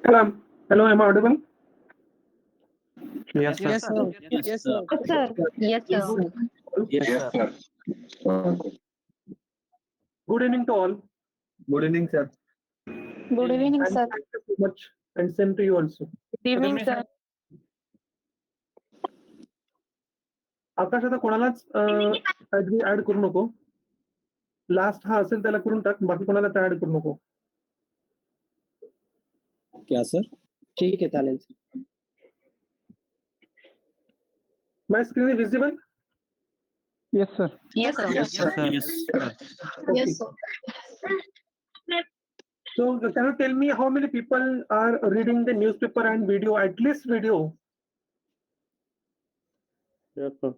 Hello, hello, am I audible? Yes, sir. Yes, sir. Yes, sir. Sir, yes, sir. Yes, sir. Good evening to all, Good evening, sir. Good evening, and sir. thank you so much, and same to you also. Good evening, sir. आकाश आता कोणालाच काहीतरी add करू नको. Last हा असेल त्याला करून टाक, बाकी कोणाला त्या ऍड करू नको. क्या सर? ठीक है चालेल. My screen is visible? Yes, sir. Yes, sir. Yes, sir. Yes, sir. Okay. Yes, sir. So can you tell me how many people are reading the newspaper and video, at least video? Yes, sir.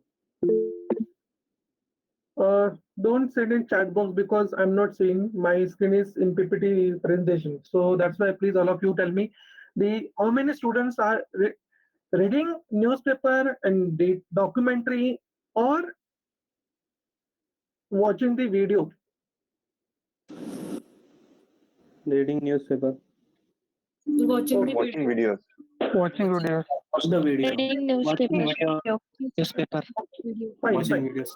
Don't send in chat box because I'm not seeing. My screen is in PPT presentation. So that's why please all of you tell me how many students are reading newspaper and the documentary or watching the video. Reading newspaper. Watching the Watching videos. Watching videos. Watch the video. reading newspaper. Newspaper. Fine, Watching fine. videos.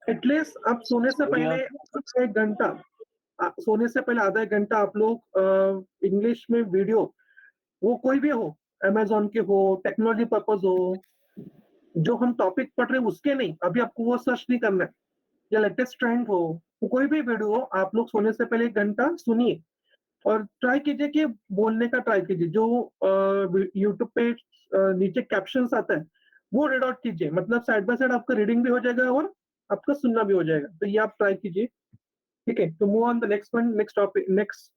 At least आप सोने से पहले एक घंटा सोने से पहले आधा एक घंटा आप लोग इंग्लिश में वीडियो, वो कोई भी हो, अमेजोन के हो, टेक्नोलॉजी पर्पज हो, जो हम टॉपिक पढ़ रहे हैं उसके नहीं, अभी आपको वो सर्च नहीं करना है, या लेटेस्ट ट्रेंड हो, वो कोई भी वीडियो हो, आप लोग सोने से पहले एक घंटा सुनिए और ट्राई कीजिए कि बोलने का ट्राई कीजिए. जो यूट्यूब पे नीचे कैप्शंस आता है वो रीड आउट कीजिए, मतलब साइड बाय साइड आपका रीडिंग भी हो जाएगा और आपका सुनना भी हो जाएगा. तो ये आप ट्राई कीजिए. ठीक है, तो move on the next one. Next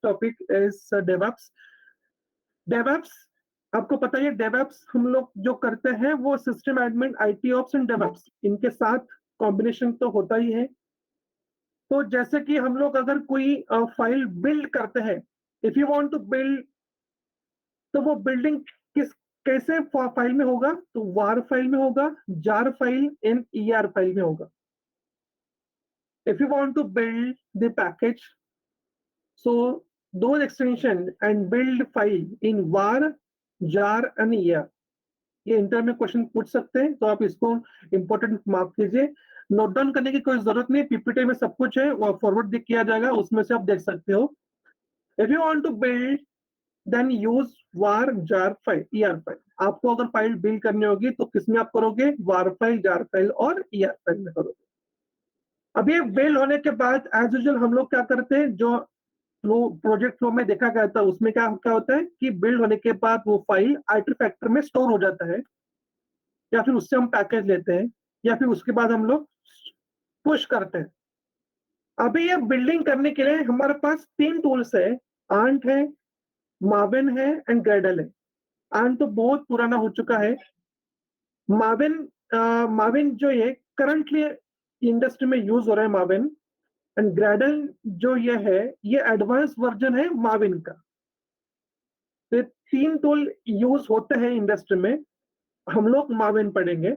topic is DevOps. DevOps आपको पता है, डेवऑप्स हम लोग जो करते हैं वो system admin, IT ops and DevOps, इनके साथ कॉम्बिनेशन तो होता ही है. तो जैसे कि हम लोग अगर कोई फाइल बिल्ड करते हैं, if you want to build, तो वो बिल्डिंग कैसे फाइल में होगा, तो वार फाइल में होगा, jar file and ER file में होगा. If you want to build the package, so those extension and build file in var, jar and ER, ये इंटर में क्वेश्चन पूछ सकते हैं, तो आप इसको इंपॉर्टेंट मार्क कीजिए. नोट डाउन करने की कोई जरूरत नहीं, पीपीटी में सब कुछ है, वो फॉरवर्ड किया जाएगा, उसमें से आप देख सकते हो. If you want to build then use var, jar file, ER file. आपको अगर फाइल बिल्ड करनी होगी तो किसमें आप करोगे, var फाइल, jar फाइल और ER फाइल में करोगे. अभी बिल्ड होने के बाद एज यूजुअल हम लोग क्या करते हैं, जो प्रोजेक्ट फ्लो में देखा गया था उसमें क्या क्या होता है कि बिल्ड होने के बाद वो फाइल आर्टिफैक्टर में स्टोर हो जाता है, या फिर उससे हम पैकेज लेते हैं, या फिर उसके बाद हम लोग पुश करते हैं. अभी ये बिल्डिंग करने के लिए हमारे पास 3 टूल्स है, आंट है, माविन है एंड ग्रेडल है. आंट तो बहुत पुराना हो चुका है. माविन जो ये करंटली इंडस्ट्री में यूज हो रहा है माविन, एंड ग्रेडल जो ये है ये एडवांस वर्जन है माविन का. तो 3 टूल यूज होते हैं इंडस्ट्री में, हम लोग माविन पढ़ेंगे.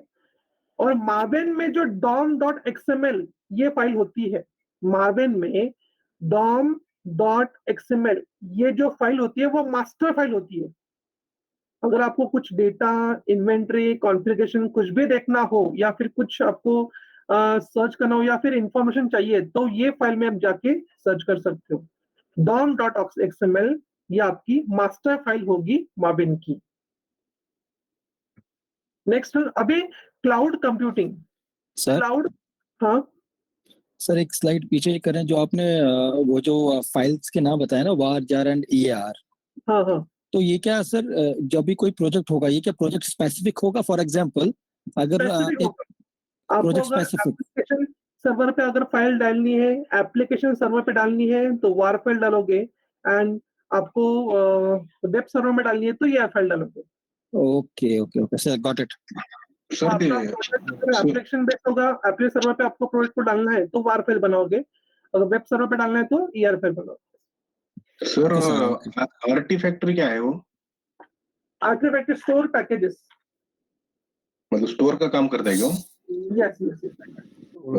और माविन में जो dom.xml ये फाइल होती है, माविन में dom.xml ये जो फाइल होती है वो मास्टर फाइल होती है. अगर आपको कुछ डेटा, इन्वेंट्री, कॉन्फ़िगरेशन कुछ भी देखना हो, या फिर कुछ आपको सर्च करना हो, या फिर इंफॉर्मेशन चाहिए, तो ये फाइल में आप जाके सर्च कर सकते हो. dom.xml ये आपकी मास्टर फाइल होगी माविन की. नेक्स्ट अभी क्लाउड कंप्यूटिंग. सर क्लाउड, हाँ सर एक स्लाइड पीछे करें, जो आपने वो जो फाइल्स के नाम बताया ना, वार, जार एंड ER, हाँ हाँ, तो ये क्या सर, जब भी कोई प्रोजेक्ट होगा, ये क्या प्रोजेक्ट स्पेसिफिक होगा? फॉर एग्जांपल अगर स्पेसिफिक एक होगा. आपको प्रोजेक्ट अगर स्पेसिफिक, एप्लीकेशन सर्वर पे अगर फाइल डालनी है, एप्लीकेशन सर्वर पे डालनी है तो वार फाइल डालोगे, एंड आपको वेब सर्वर में डालनी है तो ये फाइल डालोगे. Okay okay okay sir, got it. Sir ते एप्लीकेशन बेस्ड होगा, एप्लीकेशन सर्वर पे आपको प्रोजेक्ट को डालना है तो वार फाइल बनाओगे, अगर वेब सर्वर पे डालना है तो ER फाइल बनाओगे. सर आर्टिफैक्टर क्या है वो? Artifact store packages. मतलब स्टोर का काम करता है क्या? Yes yes.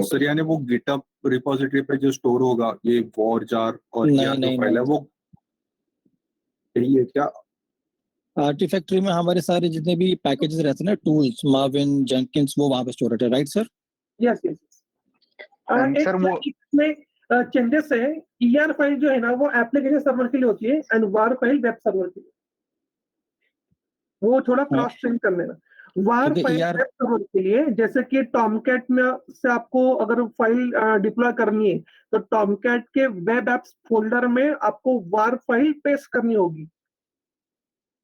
सर यानी वो गिटहब रिपोजिटरी पे जो स्टोर होगा, ये वॉर, जार और नहीं, ER जो नहीं, फाइल है नहीं. वो यही है क्या? आर्टिफैक्टरी में हमारे सारे जितने भी पैकेजेस रहते हैं ना, टूल्स, मार्विन, जेंकिंस, वो वहां पे स्टोर रहते हैं, right sir? Yes yes. And एक sir, वो इसमें चेंजेस है। ER फाइल जो है ना वो एप्लीकेशन सर्वर के लिए होती है and war file web server के लिए। वो थोड़ा क्रॉस चेंज कर लेना। वार क्योंकि फाइल ER वेब सर्वर के लिए, जैसे कि टॉमकैट में से आपको अगर फाइल डिप्लॉय करनी है तो टॉमकैट के वेब एप्स फोल्डर में आपको वार फाइल पेस्ट करनी होगी।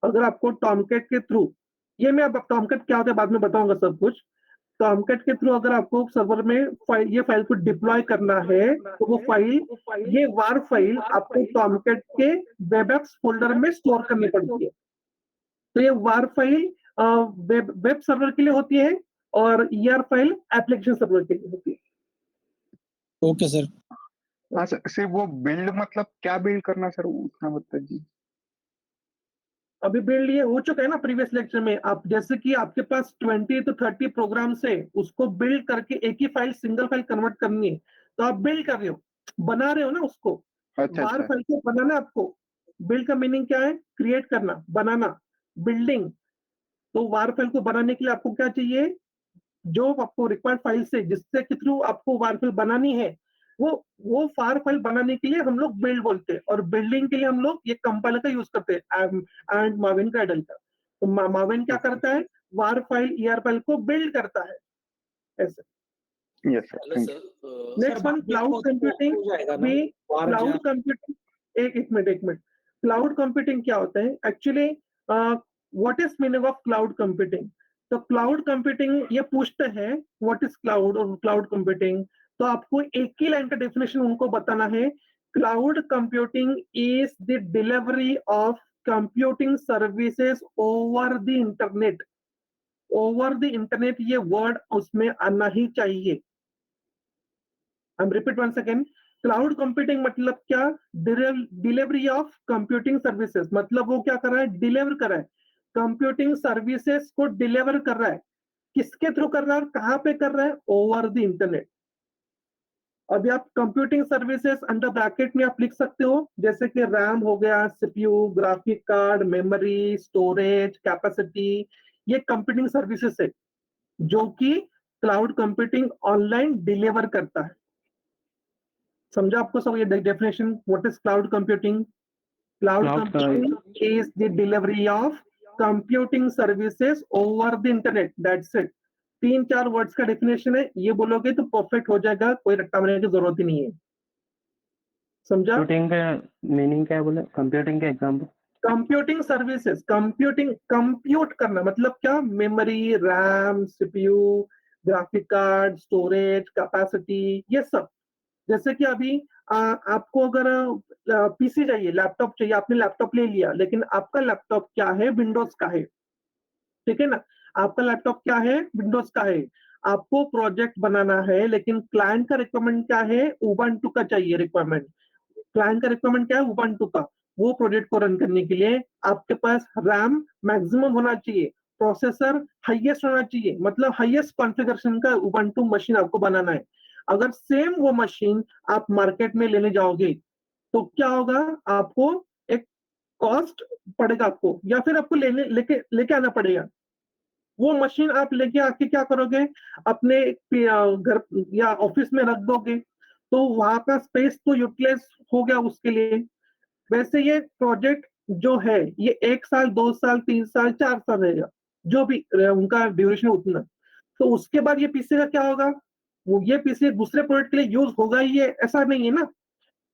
अगर आपको टॉमकैट के थ्रू, ये मैं अब टॉमकैट क्या होता है बाद में बताऊंगा सब कुछ। टॉमकैट के थ्रू अगर आपको सर्वर में ये फाइल को डिप्लॉय करना है तो वो फाइल, ये वार फाइल आपको टॉमकैट के वेब एप्स फोल्डर में स्टोर करनी पड़ती है। तो ये वार फाइल वेब सर्वर के लिए होती है और ER फाइल एप्लीकेशन सर्वर के लिए होती है। Okay sir. हाँ सर, सिर्फ वो बिल्ड मतलब क्या बिल्ड करना सर, उतना बता दीजिए। अभी बिल्ड ये हो चुका है ना प्रीवियस लेक्चर में। आप जैसे कि आपके पास 20 to 30 प्रोग्राम्स है, उसको बिल्ड करके एक ही फाइल, सिंगल फाइल कन्वर्ट करनी है, तो आप बिल्ड कर रहे हो, बना रहे हो ना उसको। अच्छा वार अच्छा। फाइल को बनाना आपको। बिल्ड का मीनिंग क्या है? क्रिएट करना, बनाना, बिल्डिंग। तो वार फाइल को बनाने के लिए आपको क्या चाहिए? जो आपको रिक्वायर्ड फाइल से, जिससे के थ्रू आपको वार फाइल बनानी है, वो वार फाइल बनाने के लिए हम लोग बिल्ड बोलते हैं, और बिल्डिंग के लिए हम लोग ये कंपाइलर का यूज करते हैं, एंड मार्विन का एडल का। तो मार्विन क्या करता है? वार फाइल ER फाइल को बिल्ड करता है ऐसे। Yes sir, thank you. Next one, cloud computing. भी क्लाउड कंप्यूटिंग, एक मिनट। क्लाउड कंप्यूटिंग क्या होता है actually? What is meaning of cloud computing? तो क्लाउड कंप्यूटिंग ये पूछते हैं व्हाट इज क्लाउड और क्लाउड कंप्यूटिंग, तो आपको एक ही लाइन का डेफिनेशन उनको बताना है। Cloud computing is the delivery of computing services over the internet. Over the internet, ये वर्ड उसमें आना ही चाहिए। I'm repeat once again. Cloud computing मतलब क्या? डिलीवरी ऑफ कंप्यूटिंग सर्विसेज, मतलब वो क्या कर रहा है? डिलीवर कर रहा है, कंप्यूटिंग सर्विसेज को डिलीवर कर रहा है। किसके थ्रू कर रहा है और कहां पे कर रहा है? Over the internet. अभी आप कंप्यूटिंग सर्विसेज अंडर ब्रैकेट में आप लिख सकते हो, जैसे कि रैम हो गया, CPU, graphic card, memory, storage, capacity, ये कंप्यूटिंग सर्विसेज है जो कि क्लाउड कंप्यूटिंग ऑनलाइन डिलीवर करता है। समझा आपको सब ये definition? What is cloud computing? Cloud computing is the delivery of computing services over the internet, that's it. 3-4 words का डेफिनेशन है, ये बोलोगे तो परफेक्ट हो जाएगा, कोई रट्टा मारने की जरूरत ही नहीं है। समझा? कंप्यूटिंग का मीनिंग क्या है बोले? कंप्यूटिंग के एग्जांपल। कंप्यूटिंग सर्विसेज, कंप्यूट करना मतलब क्या? Memory, RAM, CPU, graphic card, storage, capacity, ये सब। जैसे कि अभी आपको अगर PC चाहिए, लैपटॉप चाहिए, आपने लैपटॉप ले लिया, लेकिन आपका लैपटॉप क्या है? विंडोज का है, ठीक है ना? आपका लैपटॉप क्या है? विंडोज का है। आपको प्रोजेक्ट बनाना है, लेकिन क्लाइंट का रिक्वायरमेंट क्या है? उबंटू का चाहिए रिक्वायरमेंट। क्लाइंट का रिक्वायरमेंट क्या है? उबंटू का। वो प्रोजेक्ट को रन करने के लिए आपके पास रैम मैक्सिमम होना चाहिए, प्रोसेसर हाईएस्ट होना चाहिए, मतलब हाईएस्ट कॉन्फ़िगरेशन का उबंटू मशीन आपको बनाना है। अगर सेम वो मशीन आप मार्केट में लेने जाओगे तो क्या होगा? आपको एक कॉस्ट पड़ेगा आपको, या फिर आपको लेके आना पड़ेगा। वो मशीन आप लेके आके क्या करोगे? अपने घर या ऑफिस में रख दोगे, तो वहां का स्पेस तो यूटिलाइज हो गया उसके लिए। वैसे ये प्रोजेक्ट जो है ये 1 साल, 2 साल, 3 साल, 4 साल रहेगा, जो भी उनका ड्यूरेशन उतना। तो उसके बाद ये PC का क्या होगा? वो ये PC दूसरे प्रोजेक्ट के लिए यूज होगा ही, ये ऐसा नहीं है ना।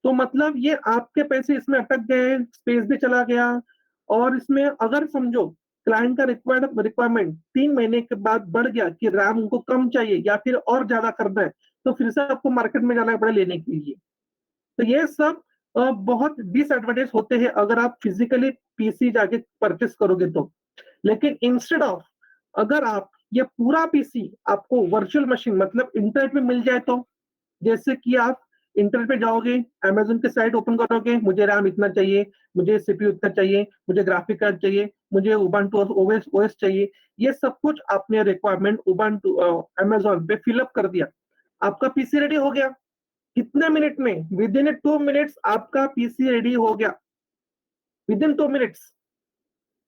तो मतलब ये आपके पैसे इसमें अटक गए, स्पेस भी चला गया, और इसमें अगर समझो क्लाइंट का रिक्वायरमेंट 3 महीने के बाद बढ़ गया कि रैम उनको कम चाहिए या फिर और ज्यादा करना है, तो फिर से आपको मार्केट में जाना पड़े लेने के लिए। तो ये सब बहुत डिसएडवांटेज होते हैं अगर आप फिजिकली PC जाके परचेस करोगे तो। लेकिन इंस्टेड ऑफ, अगर आप ये पूरा PC आपको वर्चुअल मशीन मतलब इंटरनेट में मिल जाए, तो जैसे कि आप इंटरनेट पे जाओगे, अमेजोन की साइट ओपन करोगे, मुझे रैम इतना चाहिए, मुझे CPU इतना चाहिए, मुझे ग्राफिक कार्ड चाहिए, मुझे उबंटू OS चाहिए, ये सब कुछ आपने रिक्वायरमेंट उबंटू अमेजोन पे फिलअप कर दिया, आपका PC रेडी हो गया। कितने मिनट में? विद इन 2 मिनट्स आपका PC रेडी हो गया, विद इन 2 मिनट्स।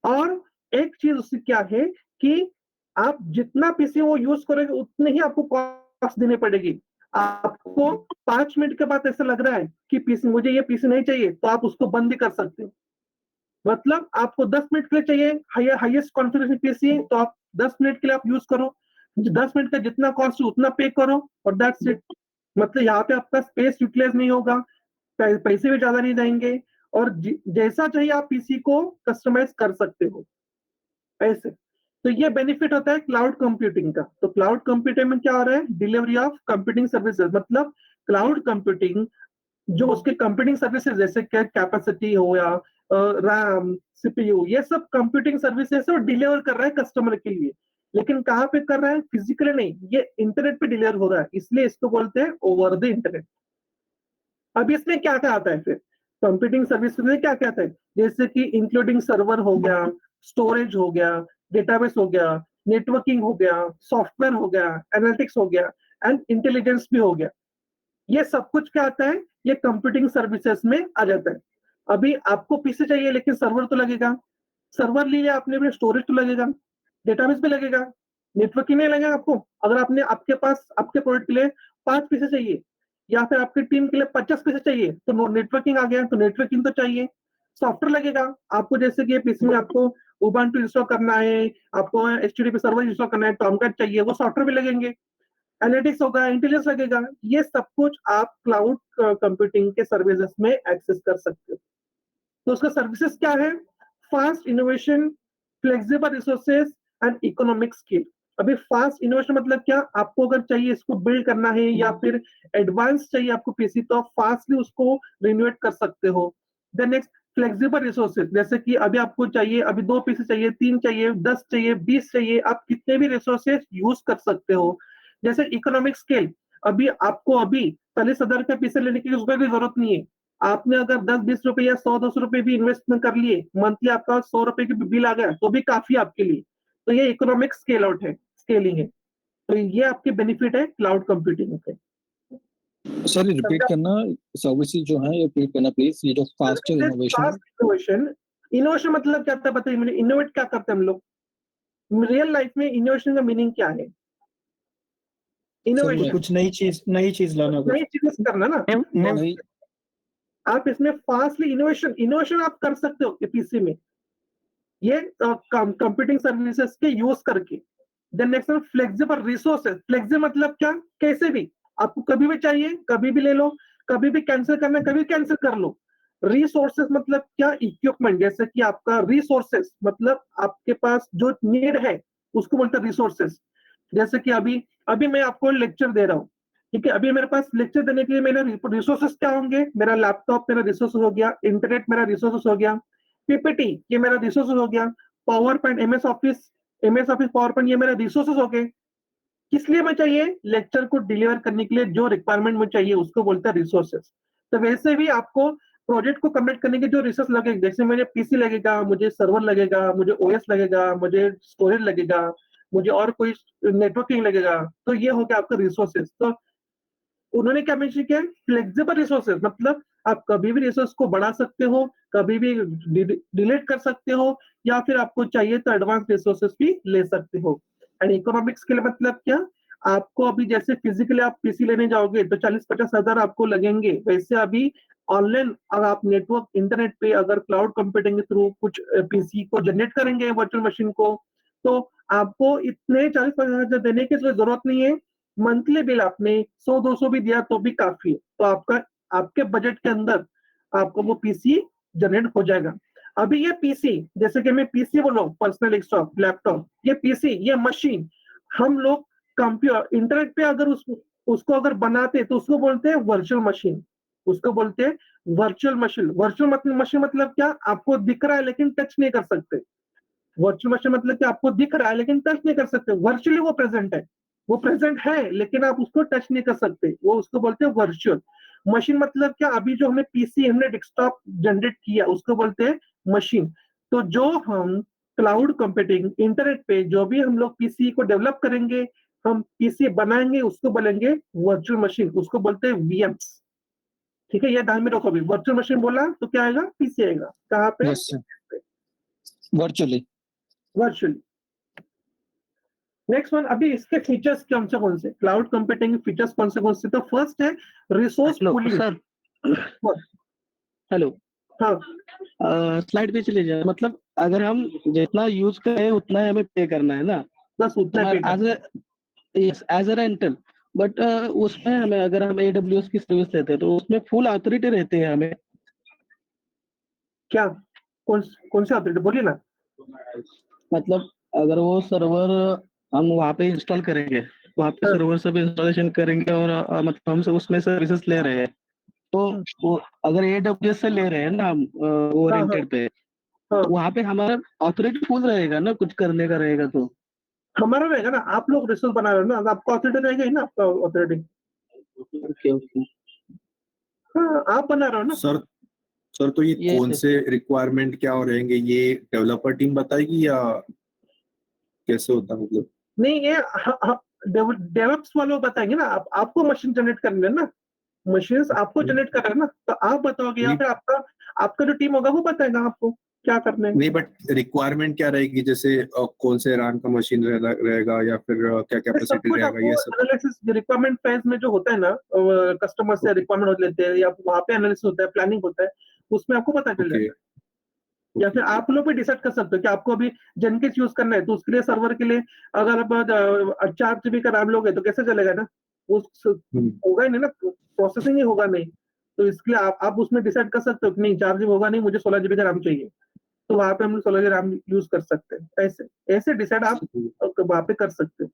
और एक चीज उससे क्या है कि आप जितना पीसी वो यूज करोगे उतने ही आपको कॉस्ट देनी पड़ेगी। आपको 5 मिनट के बाद ऐसा लग रहा है कि पीसी मुझे ये पीसी नहीं चाहिए, तो आप उसको बंद भी कर सकते हो। मतलब आपको 10 मिनट के लिए चाहिए हाईएस्ट कॉन्फ़िगरेशन पीसी, तो आप 10 मिनट के लिए आप यूज करो, 10 मिनट का जितना कॉस्ट है उतना पे करो और दैट्स इट। मतलब यहाँ पे आपका स्पेस यूटिलाइज नहीं होगा, पैसे भी ज्यादा नहीं जाएंगे और जैसा चाहिए आप पीसी को कस्टमाइज कर सकते हो ऐसे। तो ये बेनिफिट होता है क्लाउड कंप्यूटिंग का। तो क्लाउड कंप्यूटिंग में क्या हो रहा है, डिलीवरी ऑफ कंप्यूटिंग सर्विसेज, मतलब क्लाउड कंप्यूटिंग जो उसके कंप्यूटिंग सर्विसेज जैसे कैपेसिटी हो या रैम सीपीयू, ये सब कंप्यूटिंग सर्विसेज वो डिलीवर कर रहा है कस्टमर के लिए। लेकिन कहाँ पे कर रहा है, फिजिकली नहीं, ये इंटरनेट पे डिलीवर हो रहा है, इसलिए इसको बोलते हैं ओवर द इंटरनेट। अब इसमें क्या क्या आता है फिर कंप्यूटिंग सर्विसेज में, क्या क्या आता है, जैसे कि इंक्लूडिंग सर्वर हो गया, स्टोरेज हो गया, डेटाबेस हो गया, नेटवर्किंग हो गया, सॉफ्टवेयर हो गया, एनालिटिक्स हो गया एंड इंटेलिजेंस भी हो गया। ये सब कुछ क्या आता है, ये कंप्यूटिंग सर्विसेज में आ जाता है। अभी आपको पीसी चाहिए लेकिन सर्वर तो लगेगा, सर्वर लिए आपने भी स्टोरेज तो लगेगा, डेटाबेस भी लगेगा, नेटवर्किंग नहीं लगेगा आपको। अगर आपने आपके पास आपके प्रोडक्ट के लिए 5 पीसी चाहिए या फिर आपकी टीम के लिए 50 पीसी चाहिए, तो नेटवर्किंग आ गया, तो नेटवर्किंग तो चाहिए, सॉफ्टवेयर लगेगा आपको, जैसे कि पीसी में आपको उबंटू इंस्टॉल करना है, आपको एचटीटीपी सर्वर इंस्टॉल करना है, टॉमकैट चाहिए, वो सॉफ्टवेयर भी लगेंगे, एनालिटिक्स होगा, इंटेलिजेंस लगेगा। ये सब कुछ आप क्लाउड कंप्यूटिंग के सर्विसेज में एक्सेस कर सकते हो। तो उसका सर्विसेज क्या है, fast innovation, flexible resources and economic skill. अभी फास्ट इनोवेशन मतलब क्या, आपको अगर चाहिए इसको बिल्ड करना है या फिर एडवांस चाहिए आपको पीसी, तो आप फास्टली उसको रिनोवेट कर सकते हो। देन नेक्स्ट फ्लेक्सिबल रिसोर्सेज, जैसे कि अभी आपको चाहिए, अभी 2 पीसी चाहिए, 3 चाहिए, 10 चाहिए, 20 चाहिए, आप कितने भी रिसोर्सेज यूज कर सकते हो। जैसे इकोनॉमिक स्केल, अभी आपको अभी 40,000 का पीसी लेने की उसमें भी जरूरत नहीं है। आपने अगर 10-20 रुपए या 100-200 रुपए भी इन्वेस्टमेंट कर लिए, मंथली आपका 100 रुपए की बिल आ गया तो भी काफी आपके लिए। तो ये इकोनॉमिक स्केल आउट है, स्केलिंग है। तो ये आपके बेनिफिट है क्लाउड कंप्यूटिंग के। सर रिपीट करना, सर्विसेज जो है रिपीट करना प्लीज, ये जो faster innovation. Fast innovation, innovation मतलब क्या था बताइए मुझे, इनोवेट क्या करते हैं हम लोग रियल लाइफ में, इनोवेशन का मीनिंग क्या है, इनोवेशन कुछ नई चीज लाना, नई चीज करना ना। नहीं, आप इसमें फास्टली इनोवेशन इनोवेशन आप कर सकते हो पीसी में, ये कंप्यूटिंग सर्विसेज के यूज करके। Then next flexible resources, flexible मतलब क्या, कैसे भी आपको कभी भी चाहिए कभी भी ले लो, कभी भी कैंसिल करना कभी कैंसिल कर लो। रिसोर्सेज मतलब क्या, इक्विपमेंट, जैसे कि आपका रिसोर्सेज मतलब आपके पास जो नीड है उसको बोलते हैं रिसोर्सेज। जैसे कि अभी अभी मैं आपको लेक्चर दे रहा हूँ, ठीक है, अभी मेरे पास लेक्चर देने के लिए मेरे रिसोर्सेज क्या होंगे, मेरा लैपटॉप मेरा रिसोर्स हो गया, इंटरनेट मेरा रिसोर्स हो गया, पीपीटी ये मेरा रिसोर्स हो गया, power point MS office power point ये मेरे रिसोर्सेज हो गए। किस लिए मैं चाहिए, लेक्चर को डिलीवर करने के लिए जो रिक्वायरमेंट में चाहिए उसको बोलते हैं रिसोर्सेज। तो वैसे भी आपको प्रोजेक्ट को कंप्लीट करने के जो रिसोर्स लगेगा, जैसे मुझे पीसी लगेगा, मुझे सर्वर लगेगा, मुझे ओएस लगेगा, मुझे स्टोरेज लगेगा, मुझे और कोई नेटवर्किंग लगेगा, तो ये हो गया आपका रिसोर्सेज। तो उन्होंने क्या मेंशन किया, फ्लेक्सिबल रिसोर्सेज मतलब आप कभी भी रिसोर्स को बढ़ा सकते हो, कभी भी डिलीट कर सकते हो, या फिर आपको चाहिए तो एडवांस रिसोर्सेज भी ले सकते हो। एंड इकोनॉमिक स्किल मतलब क्या, आपको अभी जैसे फिजिकली आप पीसी लेने जाओगे तो 40-50 हजार आपको लगेंगे, वैसे अभी ऑनलाइन अगर आप नेटवर्क इंटरनेट पे अगर क्लाउड कंप्यूटिंग के थ्रू कुछ पीसी को जनरेट करेंगे वर्चुअल मशीन को, तो आपको इतने 40-50 हजार देने की जरूरत नहीं है। मंथली बिल आपने 100-200 भी दिया तो भी काफी है, तो आपका आपके बजट के अंदर आपको वो पीसी जनरेट हो जाएगा। अभी ये पीसी, जैसे कि मैं पीसी बोल रहा हूँ, पर्सनल डेस्कटॉप लैपटॉप, ये पीसी ये मशीन हम लोग कंप्यूटर इंटरनेट पे अगर उसको अगर बनाते तो उसको बोलते हैं वर्चुअल मशीन, उसको बोलते हैं वर्चुअल मशीन। वर्चुअल मशीन मतलब क्या, आपको दिख रहा है लेकिन टच नहीं कर सकते। वर्चुअल मशीन मतलब कि आपको दिख रहा है लेकिन टच नहीं कर सकते, वर्चुअली वो प्रेजेंट है, वो प्रेजेंट है लेकिन आप उसको टच नहीं कर सकते, वो उसको बोलते हैं वर्चुअल मशीन। मतलब क्या, अभी जो हमने पीसी हमने डेस्कटॉप जनरेट किया उसको बोलते हैं मशीन। तो जो हम क्लाउड कंप्यूटिंग इंटरनेट पे जो भी हम लोग पीसी को डेवलप करेंगे, हम पीसी बनाएंगे उसको बोलेंगे वर्चुअल मशीन, उसको बोलते हैं वीएम्स। ठीक है, ये ध्यान में रखो, अभी वर्चुअल मशीन बोला तो क्या आएगा, पीसी आएगा, कहाँ पे, yes sir. Virtually. Virtually. Next one, अभी इसके फीचर्स कौन से क्लाउड कंप्यूटिंग के फीचर्स कौन से? तो फर्स्ट है resource hello pooling. Sir, hello, हाँ, स्लाइड पे चले जाए। मतलब अगर हम जितना यूज करें उतना ही हमें पे करना है ना, बस उतना पे as as a rental. But उसमें हमें, अगर हम AWS की सर्विस लेते हैं तो उसमें फुल अथॉरिटी रहती है हमें। क्या कौन से ऑपरेटर बोलिए ना। मतलब अगर वो सर्वर हम वहाँ पे इंस्टॉल करेंगे, वहाँ पे हाँ। सर्वर सब इंस्टॉलेशन करेंगे और मतलब हम सब उसमें सर्विसेज ले रहे हैं, तो वो अगर AWS से ले रहे हैं ना हम, वो हाँ, रेंटेड पे, हाँ, तो वहाँ पे हमारा अथॉरिटी फुल रहेगा ना, कुछ करने का रहेगा तो। हमारा रहेगा ना, आप लोग रिसोर्स बना रहे हो ना, आपका ऑथोरिटी रहेगा ही ना, आपका ऑथोरिटी। ओके ओके, हाँ, आप बना रहे हो ना। सर तो ये Yes, कौन yes. से रिक्वायरमेंट क्या हो रहेंगे, ये डेवलपर टीम बताएगी या कैसे होता है मतलब? नहीं, ये डेवलप्स वालों बताएंगे ना, आपको मशीन जनरेट करनी है ना, मशीन्स आपको जनरेट कर रहे हैं ना, तो आप बताओगे या नहीं, फिर आपका जो टीम होगा वो बताएगा आपको क्या करना है। नहीं बट रिक्वायरमेंट क्या रहेगी, जैसे कौन से रैम का मशीन रहेगा या फिर क्या सब कैपेसिटी कुछ रहेगा, आपको ये सब? एनालिसिस रिक्वायरमेंट फेज में जो होता है ना, कस्टमर से रिक्वायरमेंट लेते हैं या वहाँ पे एनालिसिस होता है, प्लानिंग होता है, उसमें आपको पता चल ओके, जाता है। या फिर आप लोग भी डिसाइड कर सकते हो कि आपको अभी जेनकिंस यूज करना है, तो उसके लिए सर्वर के लिए अगर आप 4 GB का रैम लोगे तो कैसे चलेगा ना, उस होगा ही नहीं ना, प्रोसेसिंग ही होगा नहीं। तो इसके लिए आप उसमें डिसाइड कर सकते हो कि नहीं 4 GB होगा नहीं, मुझे 16 GB का रैम चाहिए, तो वहां पे हम 16 GB रैम यूज कर सकते हैं। ऐसे ऐसे डिसाइड आप वहां पे कर सकते हो।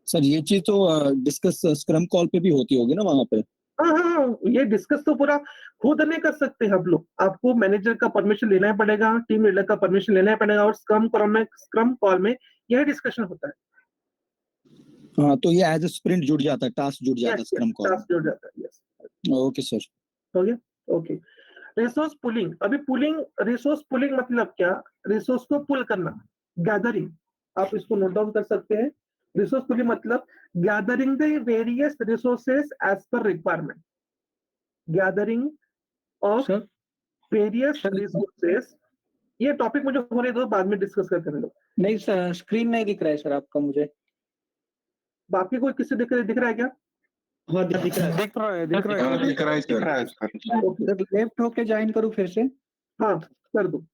सर ये चीज तो डिस्कस स्क्रम कॉल पे भी होती होगी ना वहाँ पे? हाँ, हाँ, हाँ, ये डिस्कस तो पूरा खुद नहीं कर सकते हम लोग, आपको मैनेजर का परमिशन लेना ही पड़ेगा, टीम लीडर का परमिशन लेना ही पड़ेगा, और स्क्रम कॉल में यह डिस्कशन होता है। हाँ, तो ये एज ए स्प्रिंट जुड़ जाता है, टास्क जुड़ जाता है यस, स्क्रम कॉल टास्क जुड़ जाता है। यस, में। Okay sir. हो गया। ओके। रिसोर्स पुलिंग, अभी रिसोर्स पुलिंग मतलब क्या? रिसोर्स को पुल करना, गैदरिंग, आप इसको नोट डाउन कर सकते हैं। रिसोर्स पुलिंग मतलब gathering the various resources as per requirement, gathering of sir various sir resources. ये टॉपिक मुझे होने दो, बाद में डिस्कस करते हैं लोग। नहीं सर, स्क्रीन नहीं दिख रहा है सर आपका मुझे। बाकी कोई किसी दिख रहा है क्या? हाँ दिख रहा है। दिख रहा है, दिख रहा हाँ, है, दिख रहा है दिख रहा है sir. Sir. Okay, sir left होके ज्वाइन करूँ फिर से? हाँ, कर दो।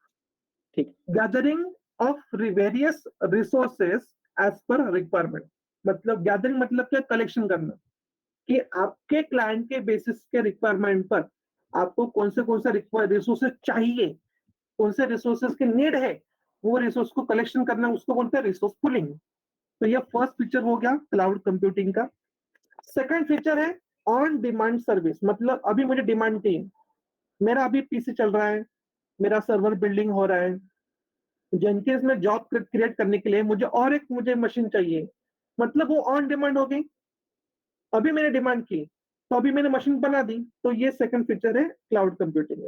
ठीक। Gathering of various resources as per requirement, मतलब गैदरिंग मतलब क्या? कलेक्शन करना, कि आपके क्लाइंट के बेसिस के रिक्वायरमेंट पर आपको कौन से रिसोर्सेस चाहिए, कौन से रिसोर्सेस की नीड है, वो रिसोर्स को कलेक्शन करना, उसको बोलते हैं रिसोर्स पुलिंग। तो ये फर्स्ट फीचर हो गया क्लाउड कंप्यूटिंग का। सेकंड फीचर है ऑन डिमांड सर्विस, मतलब अभी मुझे डिमांड चाहिए, मेरा अभी पीसी चल रहा है, मेरा सर्वर बिल्डिंग हो रहा है, जेनकिंस में जॉब क्रिएट करने के लिए मुझे मशीन चाहिए, मतलब वो ऑन डिमांड हो गई। अभी मैंने डिमांड की तो अभी मैंने मशीन बना दी, तो ये सेकंड फीचर है क्लाउड कंप्यूटिंग।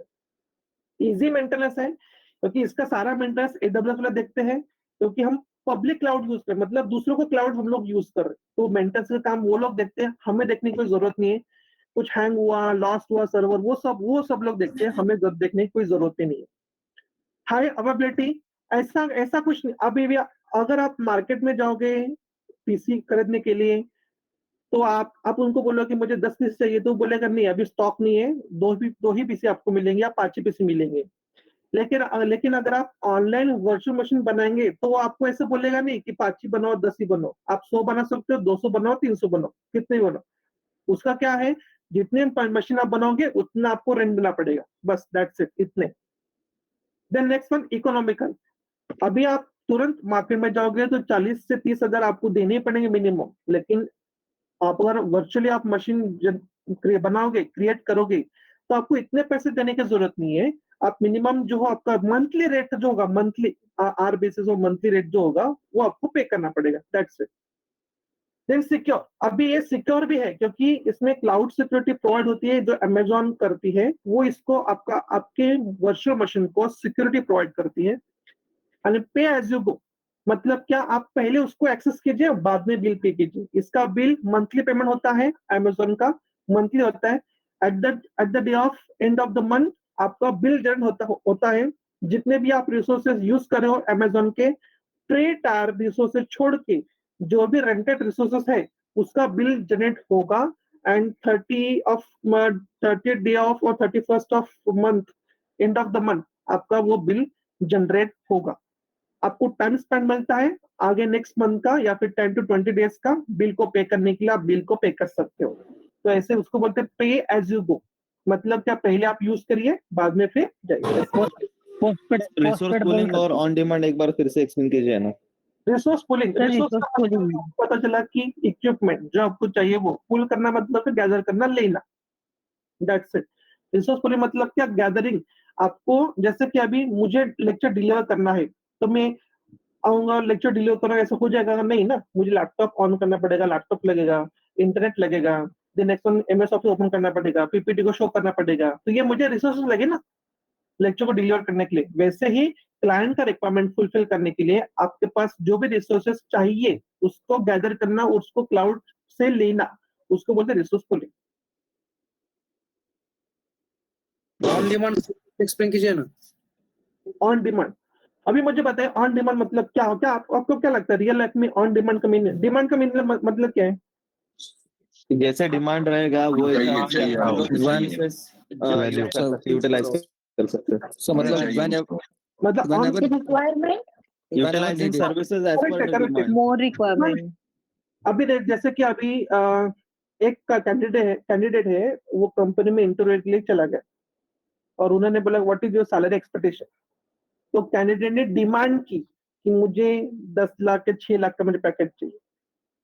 इजी मेंटेनेंस है, क्योंकि इसका सारा मेंटेनेंस AWS वाला देखते हैं, क्योंकि हम पब्लिक क्लाउड यूज कर, मतलब दूसरों को क्लाउड हम लोग यूज कर रहे हैं, तो मेंटेनेंस का काम वो लोग देखते हैं, हमें देखने की कोई जरूरत नहीं है। कुछ हैंग हुआ, लॉस्ट हुआ सर्वर, वो सब लोग देखते हैं, हमें देखने की कोई जरूरत ही नहीं है। हाई अवेलेबिलिटी, ऐसा ऐसा कुछ नहीं। अभी भी अगर आप मार्केट में जाओगे पीसी खरीदने के लिए, तो आप उनको बोलो कि मुझे 10 पीस चाहिए, तो बोलेगा नहीं अभी स्टॉक नहीं है, दो ही पीसी आपको मिलेंगे या 5 ही पीसी मिलेंगे। लेकिन अगर आप ऑनलाइन वर्चुअल मशीन बनाएंगे, तो वो आपको ऐसे बोलेगा नहीं कि 5 ही बनाओ, 10 ही बनाओ, आप 100 बना सकते हो, 200 बनाओ, 300 बनाओ, कितने ही बनाओ। उसका क्या है, जितने मशीन आप बनाओगे उतना आपको रेंट देना पड़ेगा, बस दैट्स इट, इतने। Then next one, economical. अभी आप तुरंत मार्केट में जाओगे तो 40 से 30 हजार आपको देने पड़ेंगे मिनिमम, लेकिन आप अगर वर्चुअली आप मशीन बनाओगे, क्रिएट करोगे, तो आपको इतने पैसे देने की जरूरत नहीं है। आप मिनिमम जो हो आपका मंथली रेट जो होगा, मंथली आर बेसिस और मंथली रेट जो होगा, वो आपको पे करना पड़ेगा, दैट्स इट। देन सिक्योर, अभी ये सिक्योर भी है, क्योंकि इसमें क्लाउड सिक्योरिटी प्रोवाइड होती है, जो अमेजॉन करती है, वो इसको आपके वर्चुअल मशीन को सिक्योरिटी प्रोवाइड करती है। एंड पे एज यू गो, मतलब क्या, आप पहले उसको एक्सेस कीजिए, बाद में बिल पे कीजिए। इसका बिल मंथली पेमेंट होता है, अमेजोन का मंथली होता है। At the day of end of the month आपका बिल जनरेट होता है जितने भी आप रिसोर्सेज यूज कर रहे हो अमेजोन के, प्री टायर रिसोर्सेज छोड़ के जो भी रेंटेड रिसोर्सेज है उसका बिल जनरेट होगा एंड 30 डे ऑफ और 31st of month, end of the month आपका वो बिल जनरेट होगा। आपको टाइम स्पेंड मिलता है आगे नेक्स्ट मंथ का या फिर 10 to 20 डेज का बिल को पे करने के लिए, आप बिल को पे कर सकते हो। तो ऐसे उसको बोलते हैं पे एज यू गो, मतलब क्या पहले आप यूज करिए बाद में फिर जाइए। रिसोर्स पूलिंग और ऑन डिमांड एक बार फिर से एक्सप्लेन कीजिए ना। रिसोर्स पुलिंग, पता चला कि इक्विपमेंट जो आपको चाहिए वो पुल करना, मतलब गैदर करना, लेना, दैट्स इट। रिसोर्स पुलिंग मतलब क्या, गैदरिंग। आपको जैसे कि अभी मुझे लेक्चर डिलीवर करना है तो मैं आऊंगा, लेक्चर डिलीवर करना ऐसा हो जाएगा नहीं ना, मुझे लैपटॉप ऑन करना पड़ेगा, लैपटॉप लगेगा, इंटरनेट लगेगा, then next one MS office open करना पड़ेगा, पीपीटी को शो करना पड़ेगा, तो ये मुझे रिसोर्सेज लगे ना लेक्चर को डिलीवर करने के लिए। वैसे ही क्लाइंट का रिक्वायरमेंट फुलफिल करने के लिए आपके पास जो भी रिसोर्सेज चाहिए उसको गैदर करना, उसको क्लाउड से लेना, उसको बोलते हैं resource pulling. On demand explain कीजिए ना। ऑन डिमांड, अभी मुझे बताएं ऑन डिमांड मतलब क्या हो, क्या आपको क्या लगता है रियल लाइफ में ऑन डिमांड का मीनिंग, डिमांड का मीनिंग मतलब क्या है? जैसे डिमांड रहेगा वो यूटिलाइज कर सकते हैं। So मतलब मतलब Requirement, utilizing services as per demand. more requirement. अभी देख, जैसे कि अभी एक का कैंडिडेट है वो कंपनी में इंटरव्यू के लिए चला गया और उन्होंने बोला what is your salary expectation, तो कैंडिडेट ने डिमांड की कि मुझे 10 लाख या 6 लाख का मुझे पैकेज चाहिए।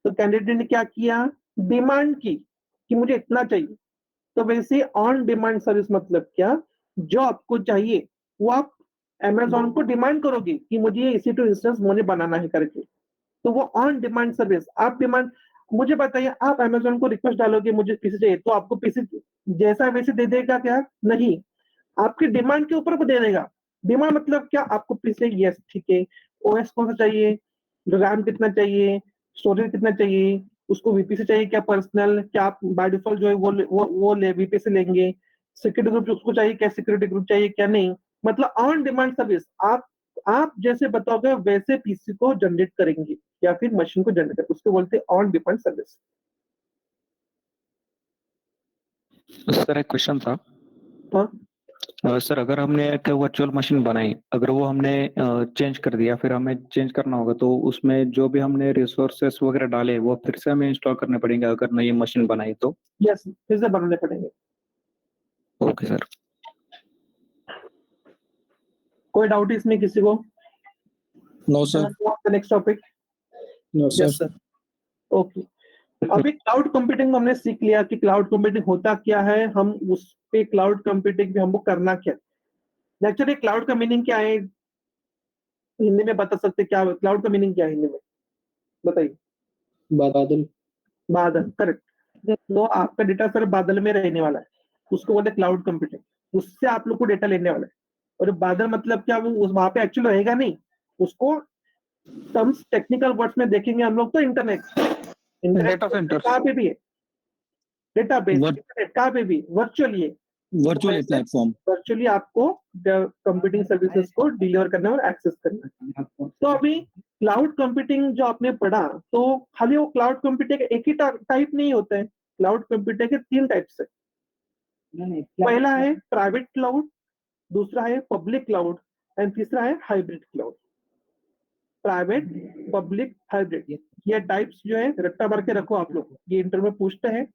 तो कैंडिडेट ने क्या किया, डिमांड की कि मुझे इतना चाहिए। तो वैसे ऑन डिमांड सर्विस मतलब क्या, जो आपको चाहिए वो आप अमेजोन को डिमांड करोगे कि मुझे इसी टू इंस्टेंस मुझे बनाना है करके, तो वो ऑन डिमांड सर्विस। आप डिमांड, मुझे बताइए, आप अमेजोन को रिक्वेस्ट डालोगे मुझे पीसी चाहिए तो आपको पीसी जैसा वैसे दे देगा क्या? नहीं, आपकी डिमांड के ऊपर को दे देगा। डिमांड मतलब क्या, आपको पीसी यस ठीक है, ओएस कौन सा चाहिए, रैम कितना चाहिए, स्टोरेज कितना चाहिए, उसको वीपी से चाहिए क्या पर्सनल, क्या आप बाय डिफॉल्ट जो है वो ले वीपी से लेंगे, सिक्योरिटी ग्रुप उसको चाहिए क्या, सिक्योरिटी ग्रुप चाहिए क्या, नहीं। मतलब ऑन डिमांड सर्विस आप जैसे बताओगे वैसे पीसी को जनरेट करेंगे या फिर मशीन को जनरेट करेंगे, उसको बोलते हैं ऑन डिमांड सर्विस। सर एक क्वेश्चन था। हाँ सर अगर हमने एक वर्चुअल मशीन बनाई, अगर वो हमने चेंज कर दिया, फिर हमें चेंज करना होगा, तो उसमें जो भी हमने रिसोर्सेस वगैरह डाले वो फिर से हमें इंस्टॉल करने पड़ेंगे अगर नई मशीन बनाई तो? यस, फिर से बनाने पड़ेंगे। Okay sir. कोई डाउट इसमें किसी को? No sir. Next topic. No sir. Yes sir, okay. अभी क्लाउड कंप्यूटिंग हमने सीख लिया कि क्लाउड कंप्यूटिंग होता क्या है, हम उस पे क्लाउड कंप्यूटिंग में हमको करना क्या। एक्चुअली क्लाउड का मीनिंग क्या है हिंदी में बता सकते क्या? क्लाउड का मीनिंग क्या है हिंदी में बताइए? बादल। बादल, करेक्ट। तो आपका डेटा सर बादल में रहने वाला है, उसको बोलते हैं क्लाउड कंप्यूटिंग। उससे आप लोग को डेटा लेने वाला है। और बादल मतलब क्या, वो वहां पे एक्चुअली रहेगा नहीं, उसको टर्म्स टेक्निकल वर्ड्स में देखेंगे हम लोग तो इंटरनेट कहाँ पे भी है, डेटाबेस इंटरनेट कहाँ पे भी, वर्चुअली है, Virtual platform. वर्चुअली आपको कंप्यूटिंग सर्विसेज को डिलीवर करना है और एक्सेस करना है। तो अभी क्लाउड कंप्यूटिंग जो आपने पढ़ा, तो खाली वो क्लाउड कंप्यूटिंग एक ही टाइप नहीं होता है। क्लाउड कंप्यूटिंग के 3 टाइप्स है। पहला है प्राइवेट क्लाउड, दूसरा है पब्लिक क्लाउड एंड तीसरा है hybrid cloud. Private, public, hybrid, ये टाइप्स जो है रट्टा मार के रखो आप लोग, ये इंटरव्यू में पूछते हैं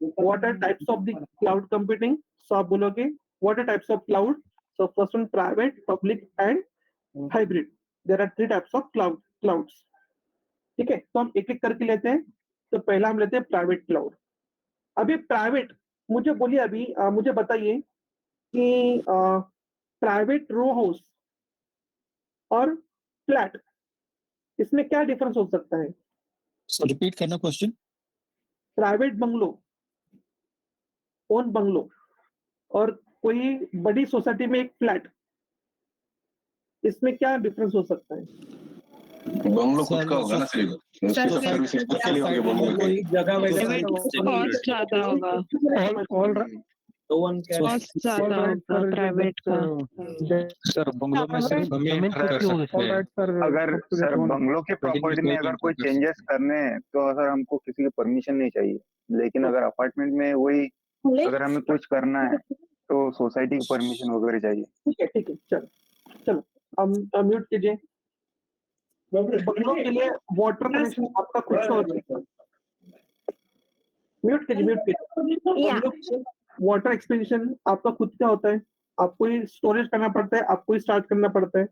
what are types of the cloud computing. So आप बोलोगे what are types of cloud, so first one private, public and hybrid. There are 3 types of clouds. ठीक है, तो हम एक एक करके लेते हैं। तो पहला हम लेते हैं प्राइवेट क्लाउड। अभी प्राइवेट, मुझे बोलिए अभी मुझे बताइए कि प्राइवेट रो हाउस और फ्लैट, इसमें क्या डिफरेंस हो सकता है? So repeat करना question. Private bungalow, own bungalow, और कोई बड़ी सोसाइटी में एक फ्लैट, इसमें क्या डिफरेंस हो सकता है? बंगलो खुद का होगा ना सिर्फ, सर्विसेज खुद के लिए होंगे बंगलो के। जगह वगैरह कॉस्ट ज्यादा होगा। No one can. कॉस्ट ज्यादा होगा प्राइवेट का। सर बंगलों में सिर्फ हम ही एंटर कर सकते हैं। अगर सर बंगलों की प्रॉपर्टी में अगर कोई चेंजेस करने हैं तो सर हमको किसी की परमिशन नहीं चाहिए, लेकिन अगर अपार्टमेंट में वही अगर हमें कुछ करना है तो सोसाइटी की परमिशन वगैरह चाहिए। ठीक है, चलो चलो म्यूट कीजिए। बंगलों के लिए वाटर कनेक्शन आपका खुद का होता है। म्यूट कीजिए। वाटर एक्सपेंशन आपका खुद का होता है, आपको ही स्टोरेज करना पड़ता है, आपको ही स्टार्ट करना पड़ता है।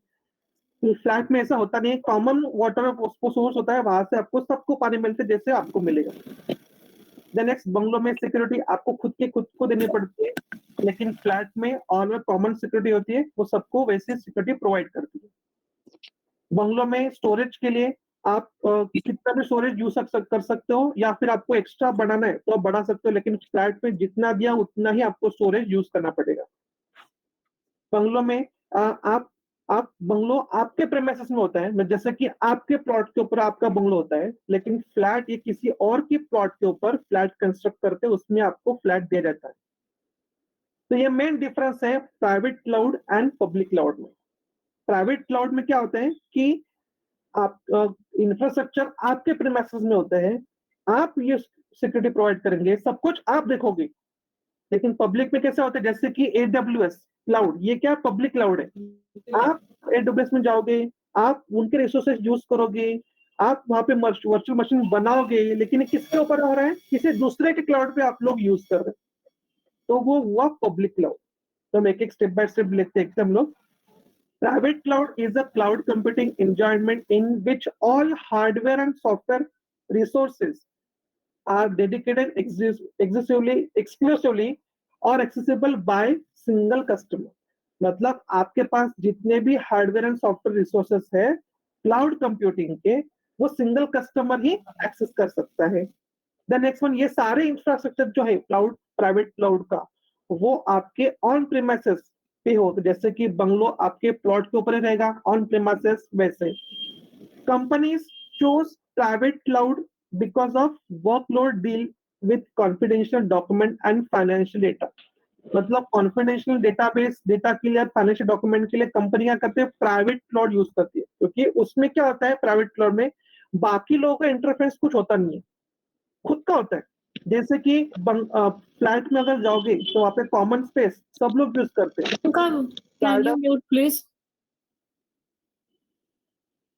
फ्लैट में ऐसा होता नहीं है, कॉमन वाटर सोर्स होता है, वहां से आपको सबको पानी मिलता है जैसे आपको मिलेगा। देन नेक्स्ट, बंगलों में सिक्योरिटी आपको खुद को देनी पड़ती है, लेकिन फ्लैट में और कॉमन सिक्योरिटी होती है, वो सबको वैसे सिक्योरिटी प्रोवाइड करती है। बंगलों में स्टोरेज के लिए आप कितना भी स्टोरेज यूज कर सकते हो, या फिर आपको एक्स्ट्रा बढ़ाना है तो आप बढ़ा सकते हो, लेकिन फ्लैट में जितना दिया उतना ही आपको स्टोरेज यूज करना पड़ेगा। बंगलों में आप बंगलो आपके प्रेमिसेस में होता है, जैसे कि आपके प्लॉट के ऊपर आपका बंगलो होता है, लेकिन फ्लैट ये किसी और के प्लॉट के ऊपर फ्लैट कंस्ट्रक्ट करते हैं, उसमें आपको फ्लैट दिया जाता है। तो ये मेन डिफरेंस है private cloud and public cloud में। प्राइवेट क्लाउड में क्या होता है कि आप इंफ्रास्ट्रक्चर आपके प्रीमाइसेस में होता है, आप ये सिक्योरिटी प्रोवाइड करेंगे, सब कुछ आप देखोगे। लेकिन पब्लिक में कैसे होता है, जैसे कि AWS क्लाउड, ये क्या पब्लिक क्लाउड है, आप AWS में जाओगे, आप उनके रिसोर्सेज यूज करोगे, आप वहां पे वर्चुअल मशीन बनाओगे, लेकिन किसके ऊपर हो रहा है, किसी दूसरे के क्लाउड पे आप लोग यूज कर रहे हैं, तो वो हुआ पब्लिक क्लाउड। तो हम एक स्टेप बाय स्टेप लेते हैं हम लोग। Private cloud is a cloud computing environment in which all hardware and software resources are dedicated exclusively or accessible by single customer. मतलब आपके पास जितने भी हार्डवेयर एंड सॉफ्टवेयर रिसोर्सेस है क्लाउड कंप्यूटिंग के, वो सिंगल कस्टमर ही एक्सेस कर सकता है। द नेक्स्ट वन, ये सारे इंफ्रास्ट्रक्चर जो है क्लाउड प्राइवेट क्लाउड का, वो आपके ऑन प्रीमाइसेस पे हो, तो जैसे कि बंगलो आपके प्लॉट के ऊपर ही रहेगा ऑन प्रीमाइसेस, वैसे companies choose private cloud because of workload deal with confidential document and financial data. मतलब कॉन्फिडेंशियल डेटाबेस डेटा के लिए, फाइनेंशियल डॉक्यूमेंट के लिए कंपनियां करते हैं प्राइवेट क्लाउड यूज करती है, क्योंकि उसमें क्या होता है प्राइवेट क्लाउड में बाकी लोगों का इंटरफेस कुछ होता नहीं है, खुद का होता है। जैसे कि फ्लैट में अगर जाओगे तो वहाँ पे कॉमन स्पेस सब लोग यूज करते हैं। Can you mute please?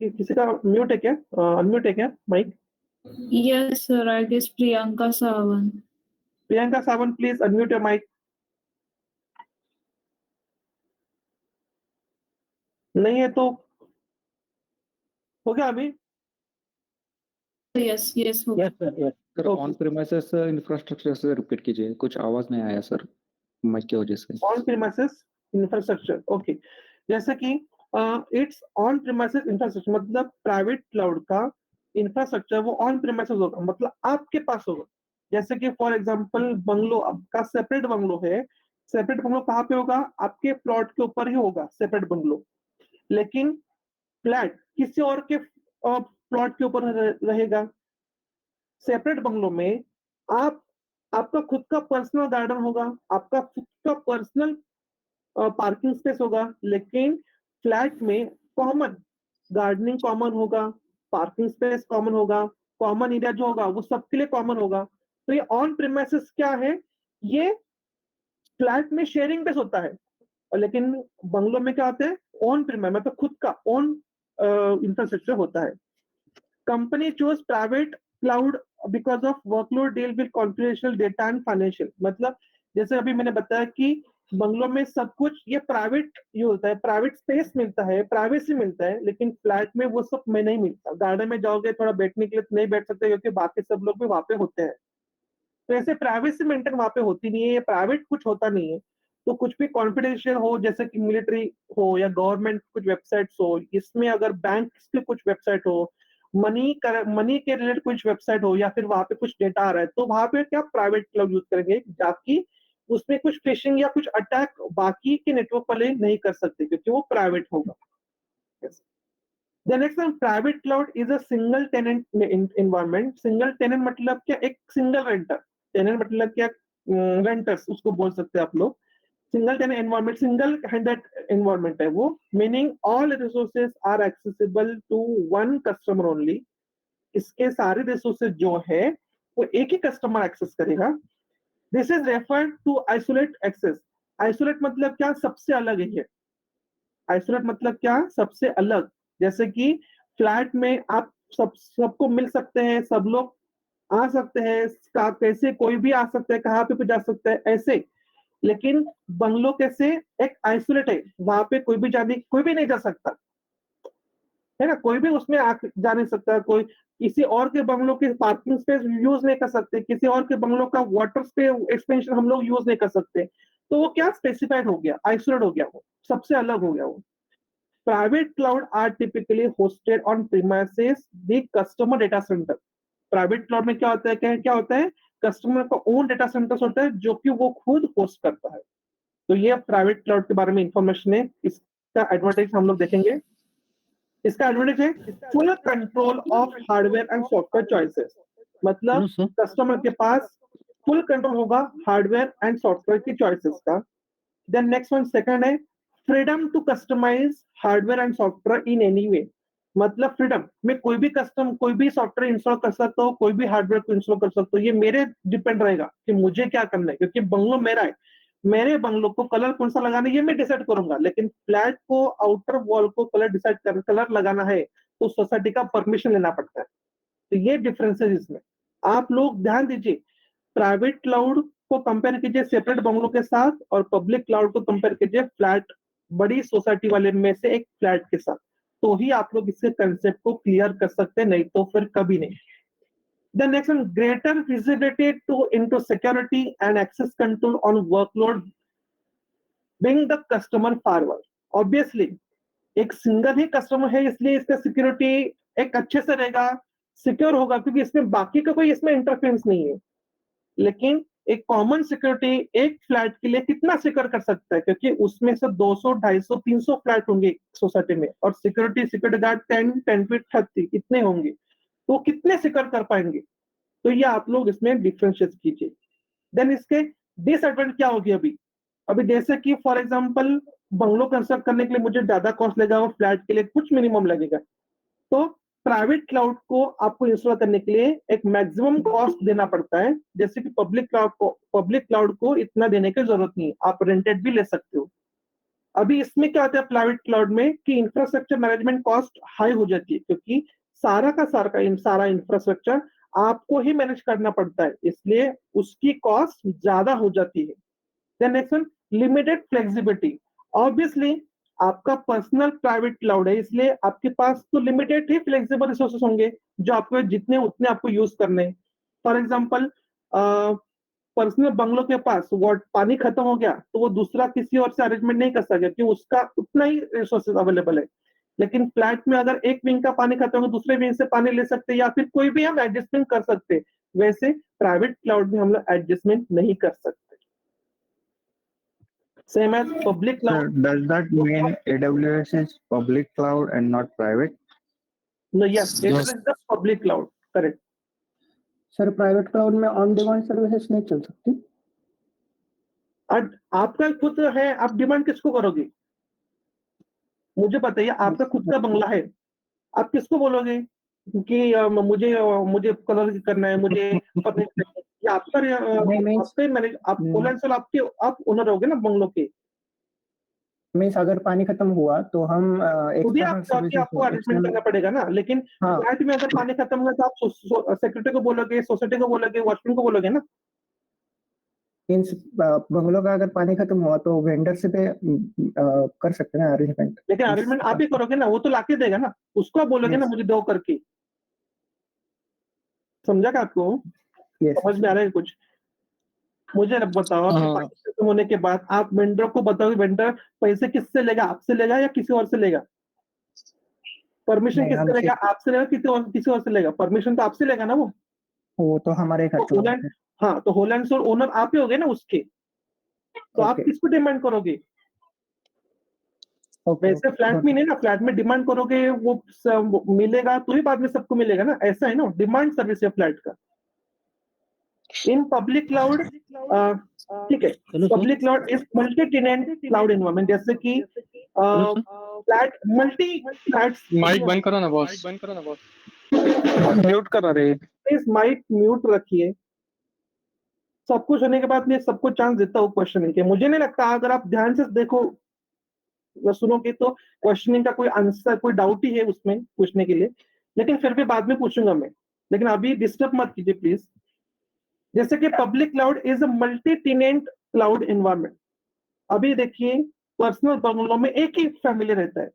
किसी का म्यूट है क्या, अनम्यूट है क्या mic? Yes sir, I guess Priyanka Sawant. Priyanka Sawant, please unmute your mic. नहीं है तो हो गया अभी? यस यस हो गया। सर ऑन प्रीमाइसेस इंफ्रास्ट्रक्चर से रिपीट कीजिए, कुछ आवाज नहीं आया सर माइक की वजह से। On premises infrastructure, okay. जैसे कि इट्स ऑन प्रीमाइसेस इंफ्रास्ट्रक्चर, मतलब प्राइवेट क्लाउड का इंफ्रास्ट्रक्चर वो ऑन प्रीमाइसेस होगा, मतलब आपके पास होगा। जैसे कि फॉर एग्जांपल बंगलो आपका सेपरेट बंगलो है, सेपरेट बंगलो कहाँ पे होगा, आपके प्लॉट के ऊपर ही होगा सेपरेट बंगलो। लेकिन फ्लैट किसी और के प्लॉट के ऊपर रहेगा। सेपरेट बंगलो में आपका खुद का पर्सनल गार्डन होगा, आपका खुद का पर्सनल पार्किंग स्पेस होगा, लेकिन फ्लैट में कॉमन गार्डनिंग कॉमन होगा, पार्किंग स्पेस कॉमन होगा, कॉमन एरिया जो होगा वो सबके लिए कॉमन होगा। तो ये ऑन प्रीमाइसेस क्या है, ये फ्लैट में शेयरिंग बेस होता है, और लेकिन बंगलो में क्या होता है ऑन प्रीमाइस, मतलब खुद का ओन इंफ्रास्ट्रक्चर होता है। Company choose private cloud because of workload deal with confidential data and financial. मतलब जैसे अभी मैंने बताया कि बंगलों में सब कुछ ये प्राइवेट यूज होता है, प्राइवेट स्पेस मिलता है, प्राइवेसी मिलता है, लेकिन फ्लैट में वो सब में नहीं मिलता। गार्डन में जाओगे थोड़ा बैठने के लिए तो नहीं बैठ सकते, क्योंकि बाकी सब लोग भी वहां पे होते हैं, तो ऐसे प्राइवेसी मेंटेन वहां पे होती नहीं है, ये प्राइवेट कुछ होता नहीं है। तो कुछ भी कॉन्फिडेंशियल हो, जैसे कि मिलिट्री हो या गवर्नमेंट कुछ वेबसाइट्स हो, इसमें अगर बैंक के कुछ वेबसाइट हो, मनी के रिलेटेड कुछ वेबसाइट हो, या फिर वहां पे कुछ डेटा आ रहा है, तो वहां पे क्या प्राइवेट क्लाउड यूज करेंगे, ताकि उसमें कुछ फिशिंग या कुछ अटैक बाकी के नेटवर्क वाले नहीं कर सकते, क्योंकि वो प्राइवेट होगा। The next one, private cloud is a single tenant environment. Single tenant मतलब क्या, एक सिंगल रेंटर। टेनेंट मतलब क्या, रेंटर्स उसको बोल सकते हैं आप लोग। Single tenant environment, single handed environment है वो, meaning all resources are accessible to one customer only. इसके सारे रिसोर्सेज जो है वो एक ही कस्टमर एक्सेस करेगा। This is referred to isolate access. Isolate मतलब क्या? सबसे अलग है। आइसोलेट मतलब क्या? सबसे अलग। जैसे कि फ्लैट में आप सबको मिल सकते हैं, सब लोग आ सकते हैं, कैसे कोई भी आ सकता है, कहाँ पे भी जा सकता है ऐसे। लेकिन बंगलो कैसे? एक आइसोलेट है, वहां पे कोई भी नहीं जा सकता है ना, कोई भी उसमें जा नहीं सकता। कोई किसी और के बंगलों के पार्किंग स्पेस यूज नहीं कर सकते, किसी और के बंगलों का वाटर स्पेस एक्सपेंशन हम लोग यूज नहीं कर सकते। तो वो क्या स्पेसिफाइड हो गया, आइसोलेट हो गया, वो सबसे अलग हो गया वो। Private cloud are typically hosted on premises the customer data center. Private cloud में क्या होता है, क्या होता है? कस्टमर का ओन डेटा सेंटर होता है जो कि वो खुद होस्ट करता है। तो ये प्राइवेट क्लाउड के बारे में इंफॉर्मेशन है। इसका एडवांटेज हम लोग देखेंगे। इसका एडवांटेज है full control of hardware and software choices. मतलब कस्टमर के पास फुल कंट्रोल होगा हार्डवेयर एंड सॉफ्टवेयर की चॉइसेस का। देन नेक्स्ट वन, सेकंड है freedom to customize hardware and software in any way. मतलब फ्रीडम, मैं कोई भी सॉफ्टवेयर इंस्टॉल कर सकता हूँ, कोई भी हार्डवेयर को इंस्टॉल कर सकता हूँ। ये मेरे डिपेंड रहेगा कि मुझे क्या करना है, क्योंकि बंगलो मेरा है। मेरे बंगलो को कलर कौन सा लगाना है ये मैं डिसाइड करूंगा, लेकिन फ्लैट को आउटर वॉल को कलर लगाना है तो सोसाइटी का परमिशन लेना पड़ता है। तो ये डिफरेंस है इसमें। आप लोग ध्यान दीजिए, प्राइवेट क्लाउड को कंपेयर कीजिए सेपरेट बंगलों के साथ, और पब्लिक क्लाउड को कंपेयर कीजिए फ्लैट, बड़ी सोसाइटी वाले में से एक फ्लैट के साथ। तो ही आप लोग इसके कंसेप्ट को क्लियर कर सकते हैं, नहीं तो फिर कभी नहीं। The next one, greater visibility into security and access control on workload bring the customer forward. Obviously, एक सिंगल ही कस्टमर है इसलिए इसका सिक्योरिटी एक अच्छे से रहेगा, सिक्योर होगा, क्योंकि इसमें बाकी का कोई इसमें इंटरफेरेंस नहीं है। लेकिन एक कॉमन सिक्योरिटी एक फ्लैट के लिए कितना सिक्योर कर सकता है, क्योंकि उसमें से 200, 250, 300 फ्लैट होंगे सोसाइटी में, और सिक्योरिटी गार्ड 10 फीट 30 इतने होंगे, तो कितने सिक्योर कर पाएंगे? तो ये आप लोग इसमें डिफरेंशिएट कीजिए। देन इसके डिसएडवांटेज क्या होगी? अभी जैसे कि फॉर एग्जांपल बंगलो कंस्ट्रक्ट करने के लिए मुझे ज्यादा कॉस्ट लगेगा, और फ्लैट के लिए कुछ मिनिमम लगेगा। तो प्राइवेट क्लाउड को आपको इंस्टॉल करने के लिए एक मैक्सिमम कॉस्ट देना पड़ता है, जैसे कि पब्लिक क्लाउड को इतना देने की जरूरत नहीं है, आप रेंटेड भी ले सकते हो। अभी इसमें क्या होता है प्राइवेट क्लाउड में कि इंफ्रास्ट्रक्चर मैनेजमेंट कॉस्ट हाई हो जाती है, क्योंकि सारा इंफ्रास्ट्रक्चर आपको ही मैनेज करना पड़ता है, इसलिए उसकी कॉस्ट ज्यादा हो जाती है। Then next one, limited flexibility. Obviously आपका पर्सनल प्राइवेट क्लाउड है, इसलिए आपके पास तो लिमिटेड ही फ्लेक्सिबल रिसोर्सेस होंगे, जो आपको जितने उतने आपको यूज करने हैं। फॉर एग्जांपल पर्सनल बंगलो के पास पानी खत्म हो गया तो वो दूसरा किसी और से अरेंजमेंट नहीं कर सकता, कि उसका उतना ही रिसोर्सेज अवेलेबल है। लेकिन फ्लैट में अगर एक विंग का पानी खत्म हो, दूसरे विंग से पानी ले सकते, या फिर कोई भी हम एडजस्टमेंट कर सकते। वैसे प्राइवेट क्लाउड में हम लोग एडजस्टमेंट नहीं कर सकते। Same as public cloud. Sir, does that mean AWS is public cloud and not private? No, yes, it is the public cloud. Correct. Sir private cloud में ऑन डिमांड सर्विसेज नहीं चल सकती? आपका खुद है, आप डिमांड किसको करोगे? मुझे बताइए, आपका खुद का बंगला है, आप किसको बोलोगे कि मुझे कलर करना है, मुझे आपका मैनेज, आप ओनर होगे ना बंगलो के। मीन्स अगर पानी खत्म हुआ तो हम आपको अरेंजमेंट करना पड़ेगा ना। लेकिन फ्लैट में अगर पानी खत्म हुआ तो आप सेक्रेटरी को बोलोगे, सोसाइटी को बोलोगे, वॉचमैन को बोलोगे ना। मीन्स बंगलों का अगर पानी खत्म हुआ तो वेंडर से पे कर सकते हैं अरेंजमेंट। लेकिन अरेंजमेंट आप ही करोगे ना, वो तो लाके देगा ना, उसको आप बोलोगे ना मुझे दो करके। समझा क्या आपको? समझ में आ रहा है कुछ? मुझे बताओ कि पानी खत्म होने के बाद आप वेंडर को बताओगे, वेंडर पैसे किससे लेगा, आपसे लेगा या किसी और से लेगा? परमिशन किससे लेगा, आपसे लेगा किसी और से लेगा? परमिशन तो आपसे लेगा ना वो तो हमारे घर हाँ, तो होलैंड से ओनर आप ही होगे ना उसके, तो आप किसको डिमांड करोगे? वैसे फ्लैट में नहीं ना, फ्लैट में डिमांड करोगे वो मिलेगा तो ही बाद में सबको मिलेगा ना, ऐसा है ना, डिमांड सर्विस है फ्लैट का। इन पब्लिक क्लाउड, ठीक है, public cloud is multi tenant cloud environment, जैसे कि फ्लैट मल्टी फ्लैट्स। माइक बंद करो ना बॉस, म्यूट करा रे। प्लीज माइक म्यूट रखिए। सब कुछ होने के बाद मैं सबको चांस देता हूँ क्वेश्चनिंग के। मुझे नहीं लगता, अगर आप ध्यान से देखो सुनोगे तो क्वेश्चनिंग का कोई आंसर, कोई डाउट ही है उसमें पूछने के लिए, लेकिन फिर भी बाद में पूछूंगा मैं, लेकिन अभी डिस्टर्ब मत कीजिए प्लीज। जैसे कि public cloud is a multi tenant cloud environment. अभी देखिए, पर्सनल बंगलों में एक ही फैमिली रहता है,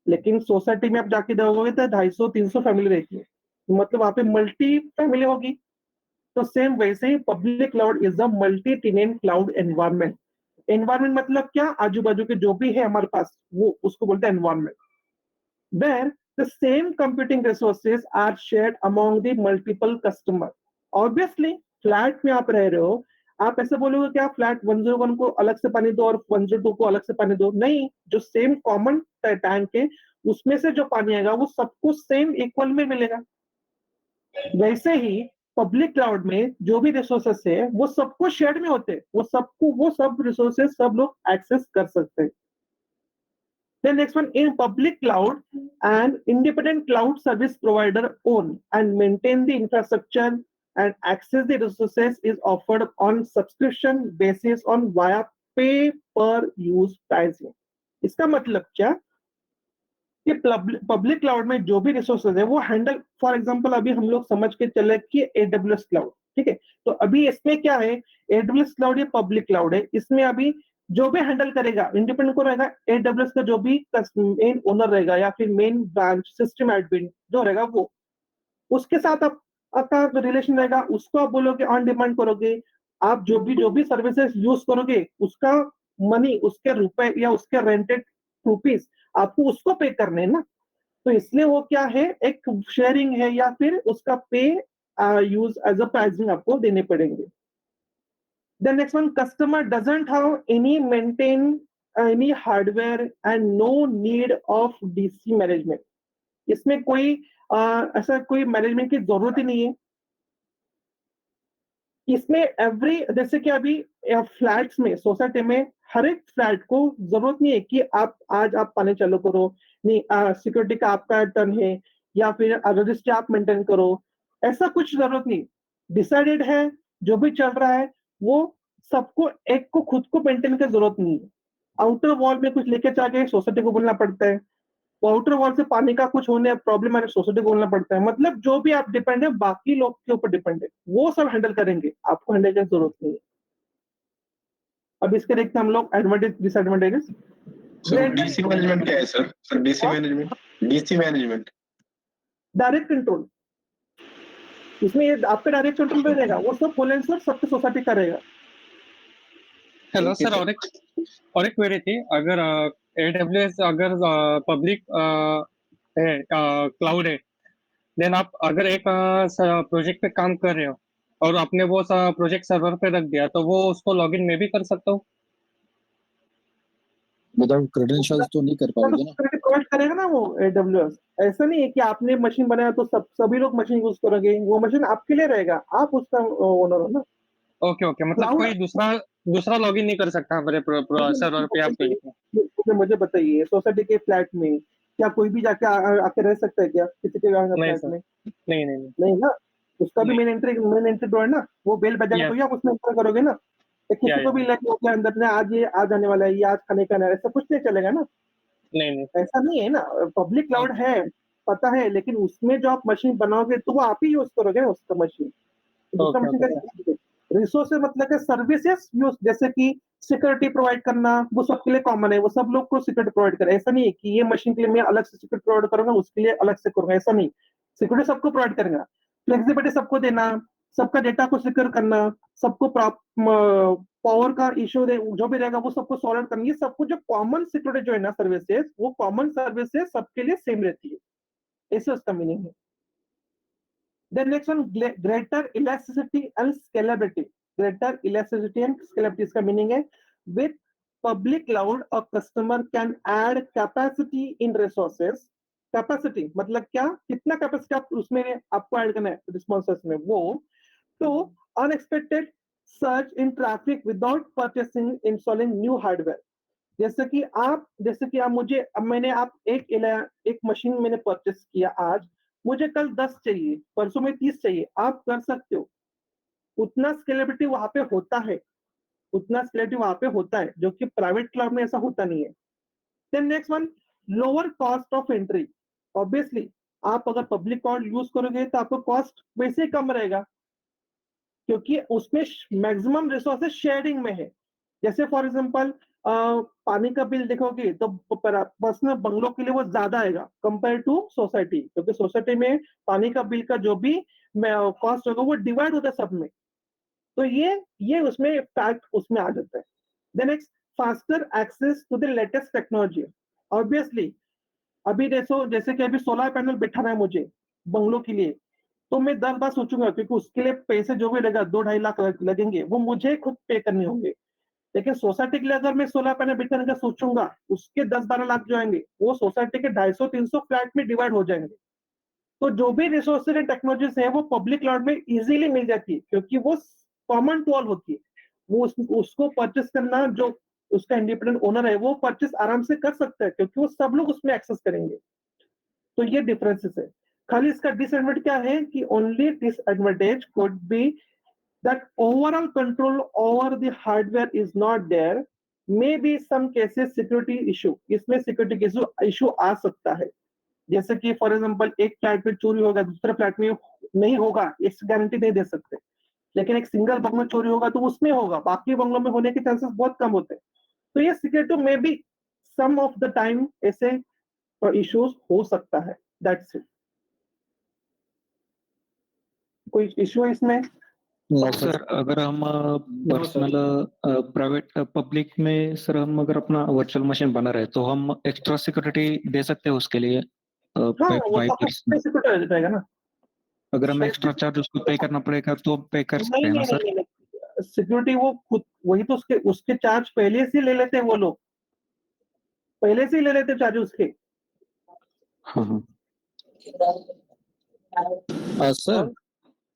लेकिन सोसाइटी में आप जाके देखोगे तो 250-300 फैमिली रहती है, मतलब वहां पे मल्टी फैमिली होगी। तो सेम वैसे ही public cloud is a multi tenant cloud environment. Environment मतलब क्या, आजू बाजू के जो भी है हमारे पास, वो उसको बोलते हैं environment. Where the same computing resources are shared among the multiple customer. Obviously flat में आप रह रहे हो, आप ऐसे बोलोगे कि आप फ्लैट 101 को अलग से पानी दो और 102 को अलग से पानी दो, नहीं, जो सेम कॉमन टैंक है उसमें से जो पानी आएगा वो सबको सेम इक्वल में मिलेगा। वैसे ही पब्लिक क्लाउड में जो भी रिसोर्सेस है वो सबको शेयर में होते हैं, वो सब रिसोर्सेस सब लोग एक्सेस कर सकते हैं। Then next one, in public cloud, an independent cloud service provider own and maintain the infrastructure and access the resources is offered on subscription basis on via pay per use pricing. इसका मतलब क्या कि public cloud में जो भी resources है वो handle, for example अभी हम लोग समझ के चले कि AWS क्लाउड, ठीक है, तो अभी इसमें क्या है, AWS क्लाउड या पब्लिक क्लाउड है, इसमें अभी जो भी हैंडल करेगा इंडिपेंडेंट को रहेगा, AWS का जो भी मेन ओनर रहेगा या फिर मेन ब्रांच सिस्टम एडमिन जो रहेगा वो, उसके साथ आपका रिलेशन रहेगा, उसको आप बोलोगे ऑन डिमांड करोगे, आप जो भी सर्विसेज यूज करोगे उसका मनी, उसके रुपए या उसके रेंटेड रुपीस आपको उसको पे करने हैं ना, तो इसलिए वो क्या है, एक शेयरिंग है या फिर उसका पे यूज एज अ प्राइसिंग आपको देने पड़ेंगे। The next one, customer doesn't have any maintain any hardware and no need of DC management. इसमें कोई ऐसा कोई मैनेजमेंट की जरूरत ही नहीं है। इसमें एवरी, जैसे कि अभी फ्लैट्स में, सोसाइटी में हर एक फ्लैट को जरूरत नहीं है कि आज आप पानी चालू करो, नहीं सिक्योरिटी का आपका टर्न है या फिर रजिस्ट्री आप मेंटेन करो, ऐसा कुछ जरूरत नहीं। डिसाइडेड है, जो भी चल रहा है वो सबको, एक को खुद को मेंटेन की जरूरत नहीं है। आउटर वॉल में कुछ लेके चल गए, सोसाइटी को बोलना पड़ता है, आउटर वॉल से पानी का कुछ होने प्रॉब्लम है, सोसाइटी को बोलना पड़ता है। मतलब जो भी आप डिपेंड है बाकी लोग के ऊपर डिपेंड है, वो सब हैंडल करेंगे, आपको हैंडल करने की जरूरत नहीं है। अब इसके देखते हैं हम लोग एडवांटेज डिसएडवांटेजेस। डीसी मैनेजमेंट क्या है sir DC management direct control, इसमें ये आपका डायरेक्ट कंट्रोल में रहेगा, वो सब बोलेंगे सर, सबके सोसाइटी का रहेगा। हेलो सर, और एक क्वेरी थी, अगर AWS अगर पब्लिक है, क्लाउड है, देन आप अगर एक प्रोजेक्ट पे काम कर रहे हो और आपने वो प्रोजेक्ट सर्वर पे रख दिया, तो वो उसको लॉगिन मैं भी कर सकता हूँ? विदाउट क्रेडेंशियल्स तो नहीं कर पाओगे ना। प्रोवाइड करेगा ना वो AWS। ऐसा नहीं है कि आपने मशीन बनाया तो सभी लोग मशीन यूज करोगे, वो मशीन आपके लिए रहेगा, आप उसका ओनर हो ना। ओके, मतलब कोई दूसरा लॉगिन नहीं कर सकता हमारे सर्वर पे आपके? मुझे बताइए, सोसाइटी के फ्लैट में क्या कोई भी जाके आके रह सकता है क्या किसी के फ्लैट में? नहीं ना, उसका भी मेन एंट्री डोर है ना, वो बेल बजाएगा तो आप उसमें एंटर करोगे ना। तो किसी को भी लगे कि अंदर ने आज ये आज आने वाला है, ये आज खाने का है, ऐसा कुछ नहीं चलेगा ना। नहीं, ऐसा नहीं है ना, पब्लिक क्लाउड है पता है, लेकिन उसमें जो आप मशीन बनाओगे तो वो आप ही यूज करोगे ना उसका मशीन, दूसरा मशीन कैसे? रिसोर्सेज मतलब सर्विसेज यूज, जैसे कि सिक्योरिटी प्रोवाइड करना, वो सबके लिए कॉमन है, वो सब लोग को सिक्योरिटी प्रोवाइड करे। ऐसा नहीं है कि ये मशीन के लिए मैं अलग से सिक्योरिटी प्रोवाइड करूंगा, उसके लिए अलग से करूंगा, ऐसा नहीं। सिक्योरिटी सबको प्रोवाइड करेगा, फ्लेक्सिबिलिटी सबको देना, सबका डेटा को सिक्योर करना, सबको पावर का इश्यू जो भी रहेगा वो सबको सॉल्व करना, ये सब कुछ जो कॉमन सिक्योरिटी जो है ना सर्विसेज, वो कॉमन सर्विसेज सबके लिए सेम रहती है, ऐसे उसका मीनिंग है। Then next one, greater elasticity and scalability. Greater elasticity and scalability इसका मीनिंग है, with public cloud a customer can add capacity in resources. Capacity मतलब क्या, कितना कैपेसिटी आप उसमें आपको ऐड करना है रिस्पॉन्सेस में, वो तो unexpected search in traffic without purchasing installing new hardware. जैसे कि आप मुझे, अब मैंने आप एक मशीन मैंने परचेस किया आज, मुझे कल 10 चाहिए, परसों में 30 चाहिए, आप कर सकते हो। उतना स्केलेबिलिटी वहां पे होता है, जो कि प्राइवेट क्लाउड में ऐसा होता नहीं है। Then next one, lower cost of entry. Obviously आप अगर पब्लिक क्लाउड यूज करोगे तो आपका कॉस्ट वैसे ही कम रहेगा, क्योंकि उसमें मैक्सिमम रिसोर्सेज शेयरिंग में है। जैसे फॉर एग्जांपल पानी का बिल देखोगे तो पर्सनल बंगलों के लिए वो ज्यादा आएगा कंपेयर टू सोसाइटी, क्योंकि सोसाइटी में पानी का बिल का जो भी कॉस्ट होगा वो डिवाइड होता है सब में। तो ये उसमें फैक्ट उसमें आ जाता है। Then next, faster access to the latest technology. Obviously अभी देखो, जैसे कि अभी सोलर पैनल बैठाना है मुझे बंगलों के लिए, तो मैं 10 बार सोचूंगा, क्योंकि उसके लिए पैसे जो भी लगेगा 2-2.5 लाख लगेंगे, वो मुझे खुद पे करने होंगे। लेकिन सोसाइटी के लिए अगर मैं सोलर पैनल बिठाने का सोचूंगा, उसके 10-12 लाख जो आएंगे वो सोसाइटी के 250-300 फ्लैट में डिवाइड हो जाएंगे। तो जो भी रिसोर्सेज एंड टेक्नोलॉजीज है वो पब्लिक क्लाउड में इजीली मिल जाती है, क्योंकि वो कॉमन टू ऑल होती है। वो उसको परचेस करना, जो उसका इंडिपेंडेंट ओनर है वो परचेस आराम से कर सकता है, क्योंकि वो सब लोग उसमें एक्सेस करेंगे। तो ये डिफरेंसेस है। खाली इसका डिसएडवांटेज क्या है कि only disadvantage could be that overall control over the hardware is not there, maybe some cases security issue, इसमें सिक्योरिटी इशू आ सकता है। जैसे कि फॉर एग्जांपल एक फ्लैट में चोरी होगा, दूसरे फ्लैट में नहीं होगा, इस गारंटी नहीं दे सकते। लेकिन एक सिंगल बंगलो में चोरी होगा तो उसमें होगा, बाकी बंगलों में होने के चांसेस बहुत कम होते हैं। तो ये सिक्योरिटी में भी सम ऑफ द टाइम ऐसे इश्यूज हो सकता है। That's it. कोई इशू है इसमें? सर अगर हम पर्सनल प्राइवेट पब्लिक में सर हम अगर अपना वर्चुअल मशीन बना रहे तो हम एक्स्ट्रा सिक्योरिटी दे सकते हैं उसके लिए हाँ, वो तो सिक्योरिटी रहेगा ना। अगर हमें एक्स्ट्रा चार्ज उसको पे करना पड़ेगा तो पे कर सकते हैं ना सर? सिक्योरिटी वो खुद, वही तो उसके चार्ज पहले से ले लेते हैं, वो लोग पहले से ही ले लेते हैं चार्ज उसके। हाँ सर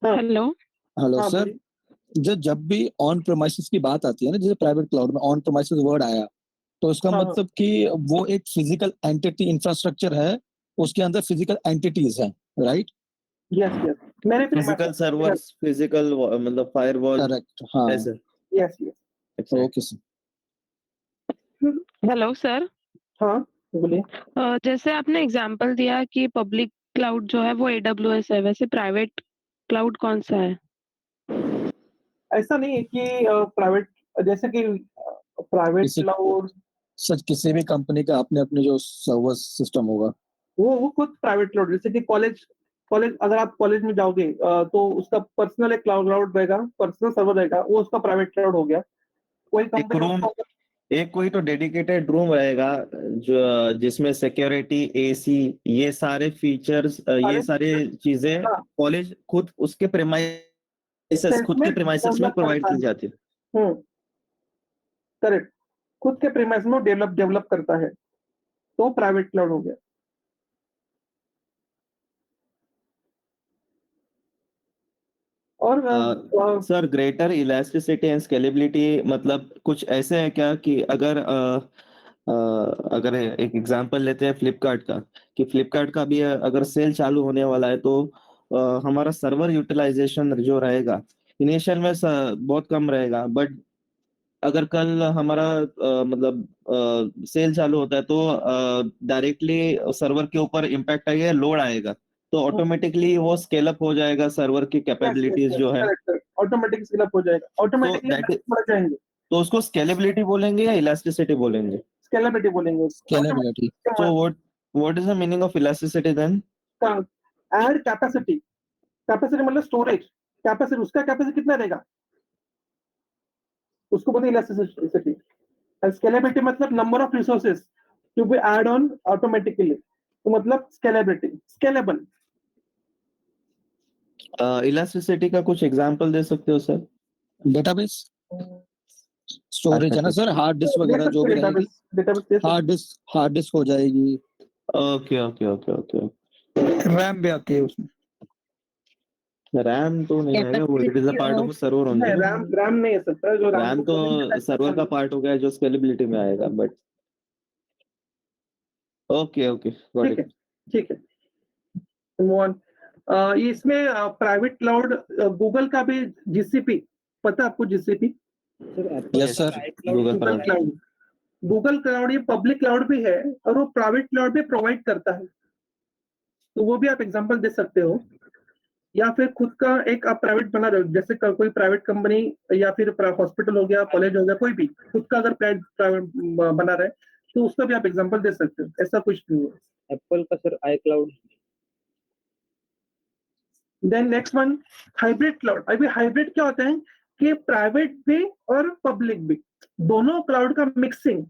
हेलो हेलो हाँ, सर, जब भी ऑन प्रेमाइसेस की बात आती है ना, जैसे प्राइवेट क्लाउड में ऑन प्रेमाइसेस वर्ड आया, तो इसका हाँ, मतलब कि वो एक फिजिकल एंटिटी इंफ्रास्ट्रक्चर है, उसके अंदर फिजिकल एंटिटीज हैं, राइट? यस यस, मैंने फिजिकल सर्वर्स, फिजिकल मतलब फायरवॉल, करेक्ट, हाँ, ऐसे। Yes yes. Okay sir. Hello sir, हाँ बोलिए। जैसे आपने एग्जांपल दिया कि पब्लिक क्लाउड जो है वो AWS है, वैसे प्राइवेट क्लाउड कौन सा है? ऐसा नहीं है कि प्राइवेट, जैसे कि प्राइवेट क्लाउड सर किसी भी कंपनी का अपने अपने जो सर्वर सिस्टम होगा, वो खुद प्राइवेट क्लाउड, जैसे कि कॉलेज अगर आप कॉलेज में जाओगे तो उसका पर्सनल एक क्लाउड रहेगा, पर्सनल सर्वर रहेगा, वो उसका प्राइवेट क्लाउड हो गया। कोई कंपनी एक कोई तो डेडिकेटेड रूम रहेगा जो जिसमें सिक्योरिटी, एसी, ये सारे फीचर्स, ये सारी चीजें कॉलेज खुद उसके प्रेमाइसेस में प्रोवाइड की जाती है। करेक्ट, खुद के प्रीमाइस में डेवलप करता है, तो प्राइवेट क्लाउड हो गया। और sir greater elasticity and scalability मतलब कुछ ऐसे है क्या कि अगर एक एग्जांपल लेते हैं फ्लिपकार्ट का, कि फ्लिपकार्ट का भी अगर सेल चालू होने वाला है तो हमारा सर्वर यूटिलाइजेशन जो रहेगा इनिशियल में बहुत कम रहेगा, बट अगर कल हमारा मतलब सेल चालू होता है तो डायरेक्टली सर्वर के ऊपर इम्पैक्ट आएगा, लोड आएगा, तो ऑटोमेटिकली वो स्केल अप हो जाएगा, सर्वर की कैपेबिलिटीज जो है ऑटोमेटिक स्केल अप हो जाएगा, ऑटोमेटिकली बढ़ जाएंगे। तो उसको स्केलेबिलिटी बोलेंगे या इलास्टिसिटी बोलेंगे? स्केलेबिलिटी बोलेंगे। Scalability. So what is the meaning of elasticity then? Add capacity, capacity मतलब स्टोरेज कैपेसिटी, उसका कैपेसिटी कितना रहेगा उसको बोलते हैं इलास्टिसिटी। स्केलेबिलिटी मतलब number of resources to be add on automatically, तो मतलब स्केलेबिलिटी, स्केलेबल। इलास्टिसिटी का कुछ एग्जांपल दे सकते हो सर? डेटाबेस स्टोरेज है ना सर, हार्ड डिस्क वगैरह जो भी रहेगी, हार्ड डिस्क हो जाएगी। Okay okay okay okay, RAM भी आती है उसमें। रैम तो नहीं आएगा, वो it is a part of server only. नहीं, रैम नहीं है सकता, जो रैम तो सर्वर का पार्ट हो गया जो स्केलेबिलिटी में आएगा, बट ओके ओके गॉट ठीक है, इट। ठीक है। Move on. इसमें प्राइवेट क्लाउड गूगल का भी जीसीपी, पता है आपको GCP? Yes sir. Google Google cloud. Cloud, Google cloud ये पब्लिक क्लाउड भी है और वो प्राइवेट क्लाउड भी प्रोवाइड करता है, तो वो भी आप एग्जांपल दे सकते हो। या फिर खुद का एक आप प्राइवेट बना रहे हो, जैसे कोई प्राइवेट कंपनी या फिर हॉस्पिटल हो गया, कॉलेज हो गया, कोई भी खुद का अगर प्राइवेट बना रहे तो उसका भी आप एग्जांपल दे सकते हो, ऐसा कुछ नहीं है। एप्पल का sir iCloud. Then next one, hybrid cloud. अभी हाइब्रिड क्या होता है कि प्राइवेट भी और पब्लिक भी, दोनों क्लाउड का मिक्सिंग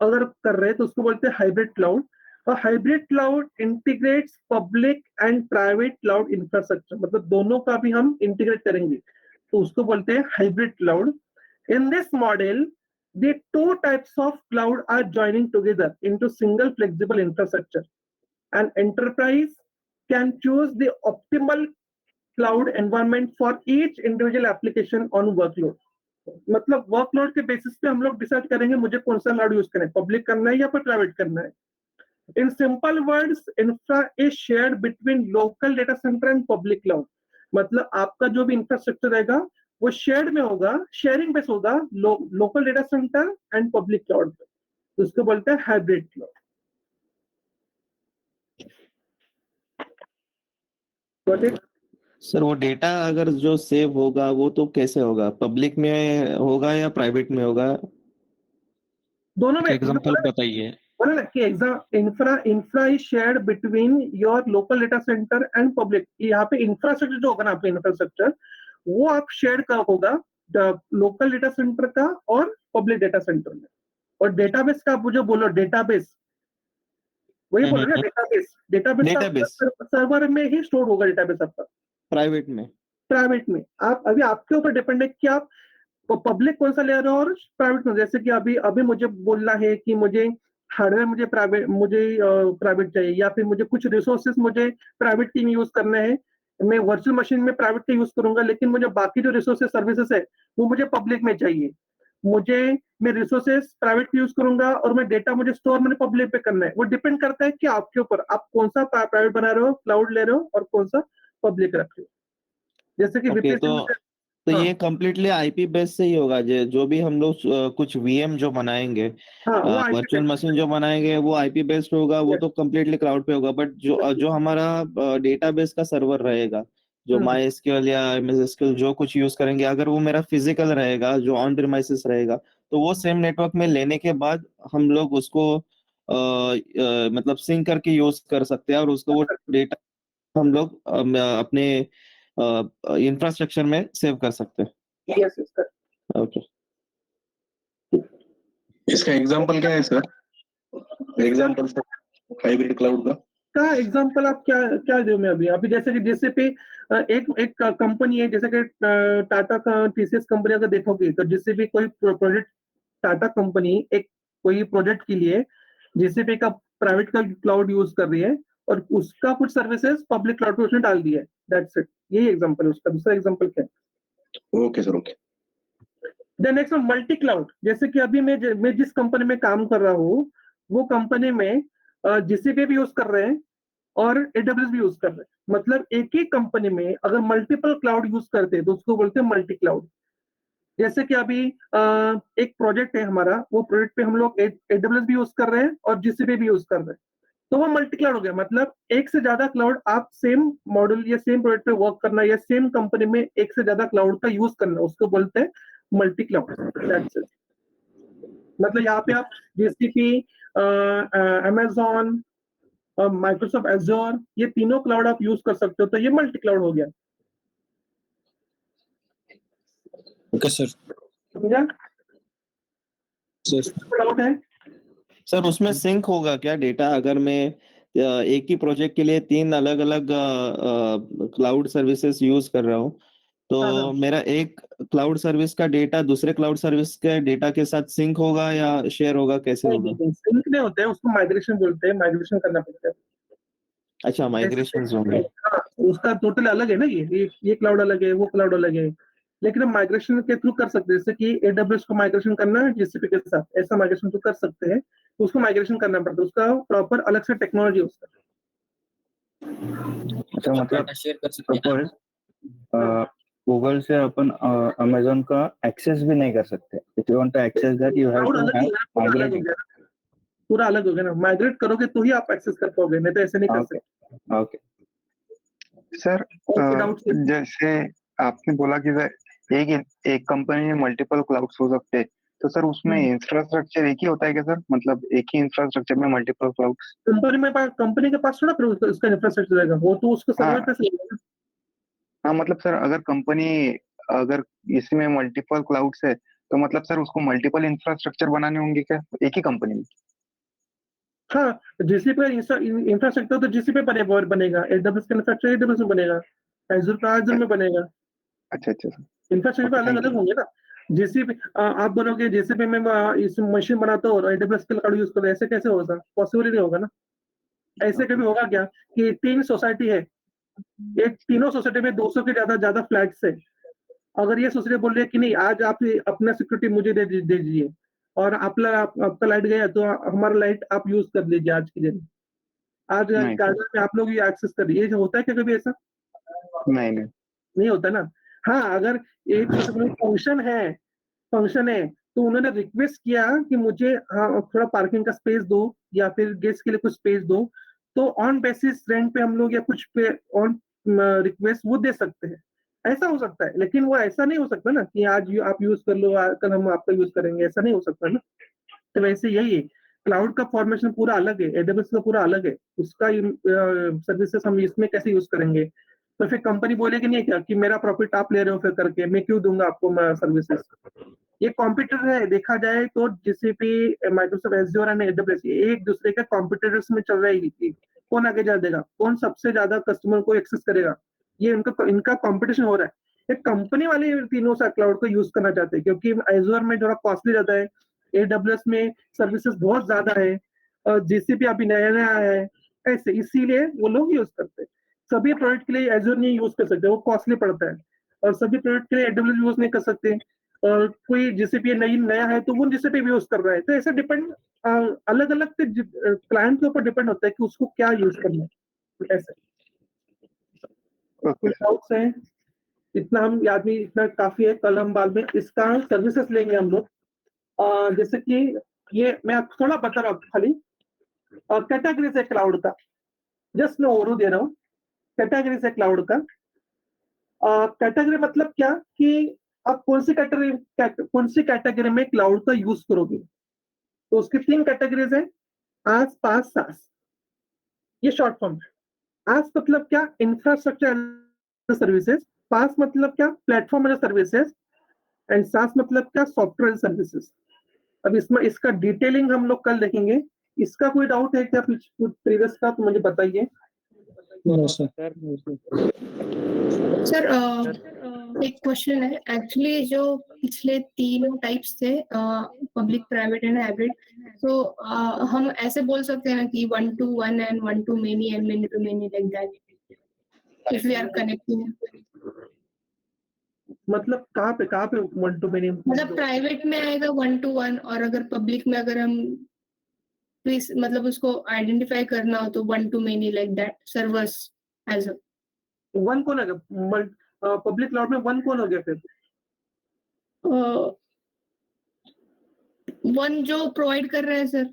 अगर कर रहे हैं तो उसको बोलते हैं हाइब्रिड क्लाउड। और hybrid cloud integrates public and private cloud infrastructure, मतलब दोनों का भी हम इंटीग्रेट करेंगे तो उसको बोलते हैं hybrid cloud. In this model the two types of cloud are joining together into single flexible infrastructure. An enterprise can choose the optimal cloud environment for each individual application on workload. मतलब workload के basis पे हम लोग decide करेंगे मुझे कौन सा cloud use करना है, पब्लिक करना है या फिर प्राइवेट करना है। In simple words, infra is shared between local data centre and public cloud. मतलब आपका जो भी इंफ्रास्ट्रक्चर रहेगा वो शेयर्ड में होगा, शेयरिंग बेस होगा local data centre and public cloud पे, तो उसको बोलते हैं हाइब्रिड क्लाउड। सर वो डेटा अगर जो सेव होगा वो तो कैसे होगा, पब्लिक में होगा या प्राइवेट में होगा? दोनों में एग्जांपल बताइए। बोला ना कि infra is shared between your local data centre and public. यहाँ पे इंफ्रास्ट्रक्चर जो होगा ना, आपका इंफ्रास्ट्रक्चर वो आप शेयर का होगा लोकल डेटा सेंटर का और पब्लिक डेटा सेंटर में। और डेटाबेस का आप जो बोलो डेटाबेस, वही बोल रहे हैं डेटाबेस सर्वर में ही स्टोर होगा डेटाबेस आपका, प्राइवेट में। प्राइवेट में आप अभी आपके ऊपर डिपेंड है कि आप पब्लिक कौन सा ले रहे हो और प्राइवेट में। जैसे कि अभी मुझे बोलना है कि मुझे हार्डवेयर मुझे प्राइवेट चाहिए, या फिर मुझे कुछ रिसोर्सेस मुझे प्राइवेट टीम यूज करने हैं, मैं वर्चुअल मशीन में प्राइवेट का यूज करूंगा, लेकिन मुझे बाकी जो रिसोर्सेस सर्विसेज है वो मुझे पब्लिक में चाहिए। मैं रिसोर्सेस प्राइवेट यूज करूंगा और मैं डेटा मुझे स्टोर मैंने पब्लिक पे करना है। वो डिपेंड करता है कि आपके ऊपर आप कौन सा प्राइवेट बना रहे हो, क्लाउड ले रहे हो और कौन सा पब्लिक रख रहे हो। जैसे कि ओके, तो ये कम्प्लीटली आईपी बेस से ही होगा। जो भी हम लोग कुछ वीएम जो बनाएंगे, वर्चुअल मशीन जो बनाएंगे वो आईपी बेस्ड होगा, वो तो कम्प्लीटली क्लाउड पे होगा। बट जो हमारा डेटाबेस का सर्वर रहेगा, जो माई एसक्यूएल या एमएस एसक्यूएल जो कुछ यूज करेंगे, अगर वो मेरा फिजिकल रहेगा, जो ऑन प्रीमाइसेस रहेगा, तो वो सेम नेटवर्क में लेने के बाद हम लोग उसको मतलब सिंक करके यूज कर सकते हैं और उसको वो डेटा हम लोग अपने इंफ्रास्ट्रक्चर में सेव कर सकते हैं। Yes sir. ओके, इसका एग्जांपल क्या है सर? एग्जांपल हाइब्रिड क्लाउड का एग्जांपल आप क्या दूं मैं अभी जैसे पे एक कंपनी है, जैसे कि टाटा का टीसीएस कंपनी अगर देखोगे तो जिससे भी कोई प्रोजेक्ट टाटा कंपनी एक कोई प्रोजेक्ट के लिए जीसीपी का प्राइवेट का क्लाउड यूज कर रही है और उसका कुछ सर्विसेज पब्लिक क्लाउड पे उसने डाल दिया है, दैट्स इट। यही एग्जांपल है उसका। दूसरा एग्जांपल क्या है? Okay sir, okay. The next one multi cloud. जैसे कि अभी मैं जिस कंपनी में काम कर रहा हूँ वो कंपनी में जीसीपी भी यूज कर रहे हैं और एडब्ल्यूएस भी यूज कर रहे हैं। मतलब एक ही कंपनी में अगर मल्टीपल क्लाउड यूज करते हैं तो उसको बोलते हैं मल्टी क्लाउड। जैसे कि अभी एक प्रोजेक्ट है हमारा, वो प्रोजेक्ट पे हम लोग एडब्ल्यूएस भी यूज कर रहे हैं और जीसीपी भी यूज कर रहे हैं, तो वो मल्टी क्लाउड हो गया। मतलब एक से ज्यादा क्लाउड आप सेम मॉडल या सेम प्रोजेक्ट पे वर्क करना या सेम कंपनी में एक से ज्यादा क्लाउड का यूज करना, उसको बोलते हैं मल्टी क्लाउड। That's it. मतलब यहाँ पे आप जीसीपी, अमेजॉन और माइक्रोसॉफ्ट एज़्योर, ये तीनों क्लाउड आप यूज कर सकते हो, तो ये मल्टी क्लाउड हो गया। Okay sir. समझा? क्लाउड है सर उसमें सिंक होगा क्या डेटा? अगर मैं एक ही प्रोजेक्ट के लिए 3 अलग अलग क्लाउड सर्विसेज यूज कर रहा हूँ, तो मेरा एक क्लाउड सर्विस का डेटा दूसरे क्लाउड सर्विस के डेटा के साथ सिंक होगा या शेयर होगा, कैसे होगा? सिंक नहीं होते हैं, उसको माइग्रेशन बोलते हैं, माइग्रेशन करना पड़ता है। अच्छा, माइग्रेशन होंगे। हाँ, उसका टोटल अलग है ना, ये क्लाउड अलग है, वो क्लाउड अलग है। लेकिन हम माइग्रेशन के थ्रू कर सकते हैं, जैसे कि एडब्ल्यूएस को माइग्रेशन करना है जीसीपी के साथ, ऐसा माइग्रेशन तो कर सकते हैं। तो उसको माइग्रेशन करना पड़ता है, उसका प्रॉपर अलग से टेक्नोलॉजी है उसका। अच्छा, मतलब सपोज गूगल से अपन अमेजोन का एक्सेस भी नहीं कर सकते। If you want to access that you have cloud to अलग ही हैव है ना, पूरा अलग हो माइग्रेटेड। गया ना, पूरा अलग हो गया ना। माइग्रेट करोगे तो ही आप एक्सेस कर पाओगे, नहीं तो ऐसे नहीं कर ओके सकते। ओके सर, और डाउट जैसे आपने बोला कि एक कंपनी में मल्टीपल क्लाउड्स हो सकते हैं, तो सर उसमें इंफ्रास्ट्रक्चर एक ही होता है क्या सर? मतलब एक ही इंफ्रास्ट्रक्चर में मल्टीपल क्लाउड्स? कंपनी के पास थोड़ा फिर उसका इंफ्रास्ट्रक्चर रहेगा, वो तो उसको सर्वर हाँ पे से लेगा ना। हाँ, मतलब सर अगर इसमें मल्टीपल क्लाउड्स है, तो मतलब सर उसको मल्टीपल इंफ्रास्ट्रक्चर बनाने होंगे क्या एक ही कंपनी में? हाँ, जीसीपी का इंफ्रास्ट्रक्चर तो जीसीपी पर बनेगा, एडब्ल्यूएस का इंफ्रास्ट्रक्चर एडब्ल्यूएस में बनेगा, एजूर का एजूर में बनेगा। अच्छा अच्छा सर, इंफ्रास्ट्रक्चर ओके, अलग थैंक अलग यू। होंगे ना। जीसीपी आप बोलोगे जीसीपी में इस मशीन बनाता हूँ और एडब्ल्यूएस का क्लाउड यूज करो, ऐसे कैसे होगा? पॉसिबल ही नहीं होगा ना। ऐसे कभी होगा क्या कि 3 सोसाइटी है, एक तीनों सोसाइटी में 200 के ज्यादा फ्लैट्स है। अगर ये सोसाइटी बोल रही है कि नहीं, आज आप अपना सिक्योरिटी मुझे दे दीजिए, और आपका लाइट गया तो हमारा लाइट आप यूज कर लीजिए आज के दिन, आज नहीं सर, गार्डन में आप लोग ये एक्सेस करिए, ये होता है क्या कभी ऐसा? नहीं नहीं। नहीं होता ना। हाँ, अगर एक सोसाइटी में फंक्शन है तो उन्होंने रिक्वेस्ट किया कि मुझे थोड़ा पार्किंग का स्पेस दो या फिर गेस्ट के लिए कुछ स्पेस दो, तो ऑन बेसिस रेंट पे हम लोग या कुछ पे ऑन रिक्वेस्ट वो दे सकते हैं। ऐसा हो सकता है, लेकिन वो ऐसा नहीं हो सकता ना कि आज आप यूज कर लो, कल हम आपका यूज करेंगे, ऐसा नहीं हो सकता ना। तो वैसे यही है, क्लाउड का फॉर्मेशन पूरा अलग है, एडब्ल्यूएस का पूरा अलग है, उसका सर्विसेज हम इसमें कैसे यूज करेंगे? तो फिर कंपनी बोलेगी नहीं क्या कि मेरा प्रॉफिट आप ले रहे हो फिर करके, मैं क्यों दूंगा आपको सर्विसेज? ये कॉम्पिटिटर है, देखा जाए तो GCP, Microsoft Azure and AWS ये एक दूसरे के कॉम्पिटिटर्स में चल रही है। कौन आगे जा देगा, कौन सबसे ज्यादा कस्टमर को एक्सेस करेगा, ये इनका कंपटीशन हो रहा है। एक कंपनी वाले तीनों सा क्लाउड को यूज करना चाहते हैं, क्योंकि एज़्योर में थोड़ा कॉस्टली ज्यादा है, एडब्ल्यूएस में सर्विसेज बहुत ज्यादा है, और जीसीपी अभी नया नया है, ऐसे इसीलिए वो लोग यूज करते हैं। सभी प्रोडक्ट के लिए एज़्योर नहीं यूज कर सकते, वो कॉस्टली पड़ता है, और सभी प्रोडक्ट के लिए एडब्ल्यूएस यूज नहीं कर सकते, और कोई जीसीपी नया है तो वो जीसीपी भी यूज कर रहा है। तो ऐसे डिपेंड अलग अलग क्लाइंट के ऊपर डिपेंड होता है कि उसको क्या यूज करना है। ऐसे ओके कुछ डाउट्स हैं? इतना हम याद नहीं, इतना काफी है, कल हम बाद में इसका सर्विसेज लेंगे हम लोग। जैसे कि ये मैं थोड़ा बता रहा हूँ खाली, कैटेगरीज है क्लाउड का, जस्ट मैं ओवरव्यू दे रहा हूँ। कैटेगरीज है क्लाउड का। कैटेगरी मतलब क्या कि आप कौन सी कैटेगरी में क्लाउड का यूज करोगे। तो उसकी 3 कैटेगरीज है, आस पास सास, ये शॉर्ट फॉर्म है। आस मतलब क्या, इंफ्रास्ट्रक्चर सर्विसेज, पास मतलब क्या, प्लेटफॉर्म एज सर्विसेज, एंड सास मतलब क्या, सॉफ्टवेयर सर्विसेज। अब इसमें इसका डिटेलिंग हम लोग कल देखेंगे। इसका कोई डाउट है क्या प्रीवियस का, तो मुझे बताइए। No sir. सर एक क्वेश्चन है एक्चुअली, जो पिछले 3 टाइप्स थे, पब्लिक, प्राइवेट एंड हाइब्रिड, तो हम ऐसे बोल सकते हैं ना कि 1 to 1 and 1 to many and many to many, like that, if we are connecting. मतलब कहाँ पे 1 to many? मतलब प्राइवेट में आएगा 1 to 1, और अगर पब्लिक में अगर हम मतलब उसको आइडेंटिफाई करना हो तो 1 to many, like that, servers as a 1 कौन है पब्लिक क्लाउड में? 1 कौन हो गया फिर? 1 जो प्रोवाइड कर रहे हैं सर।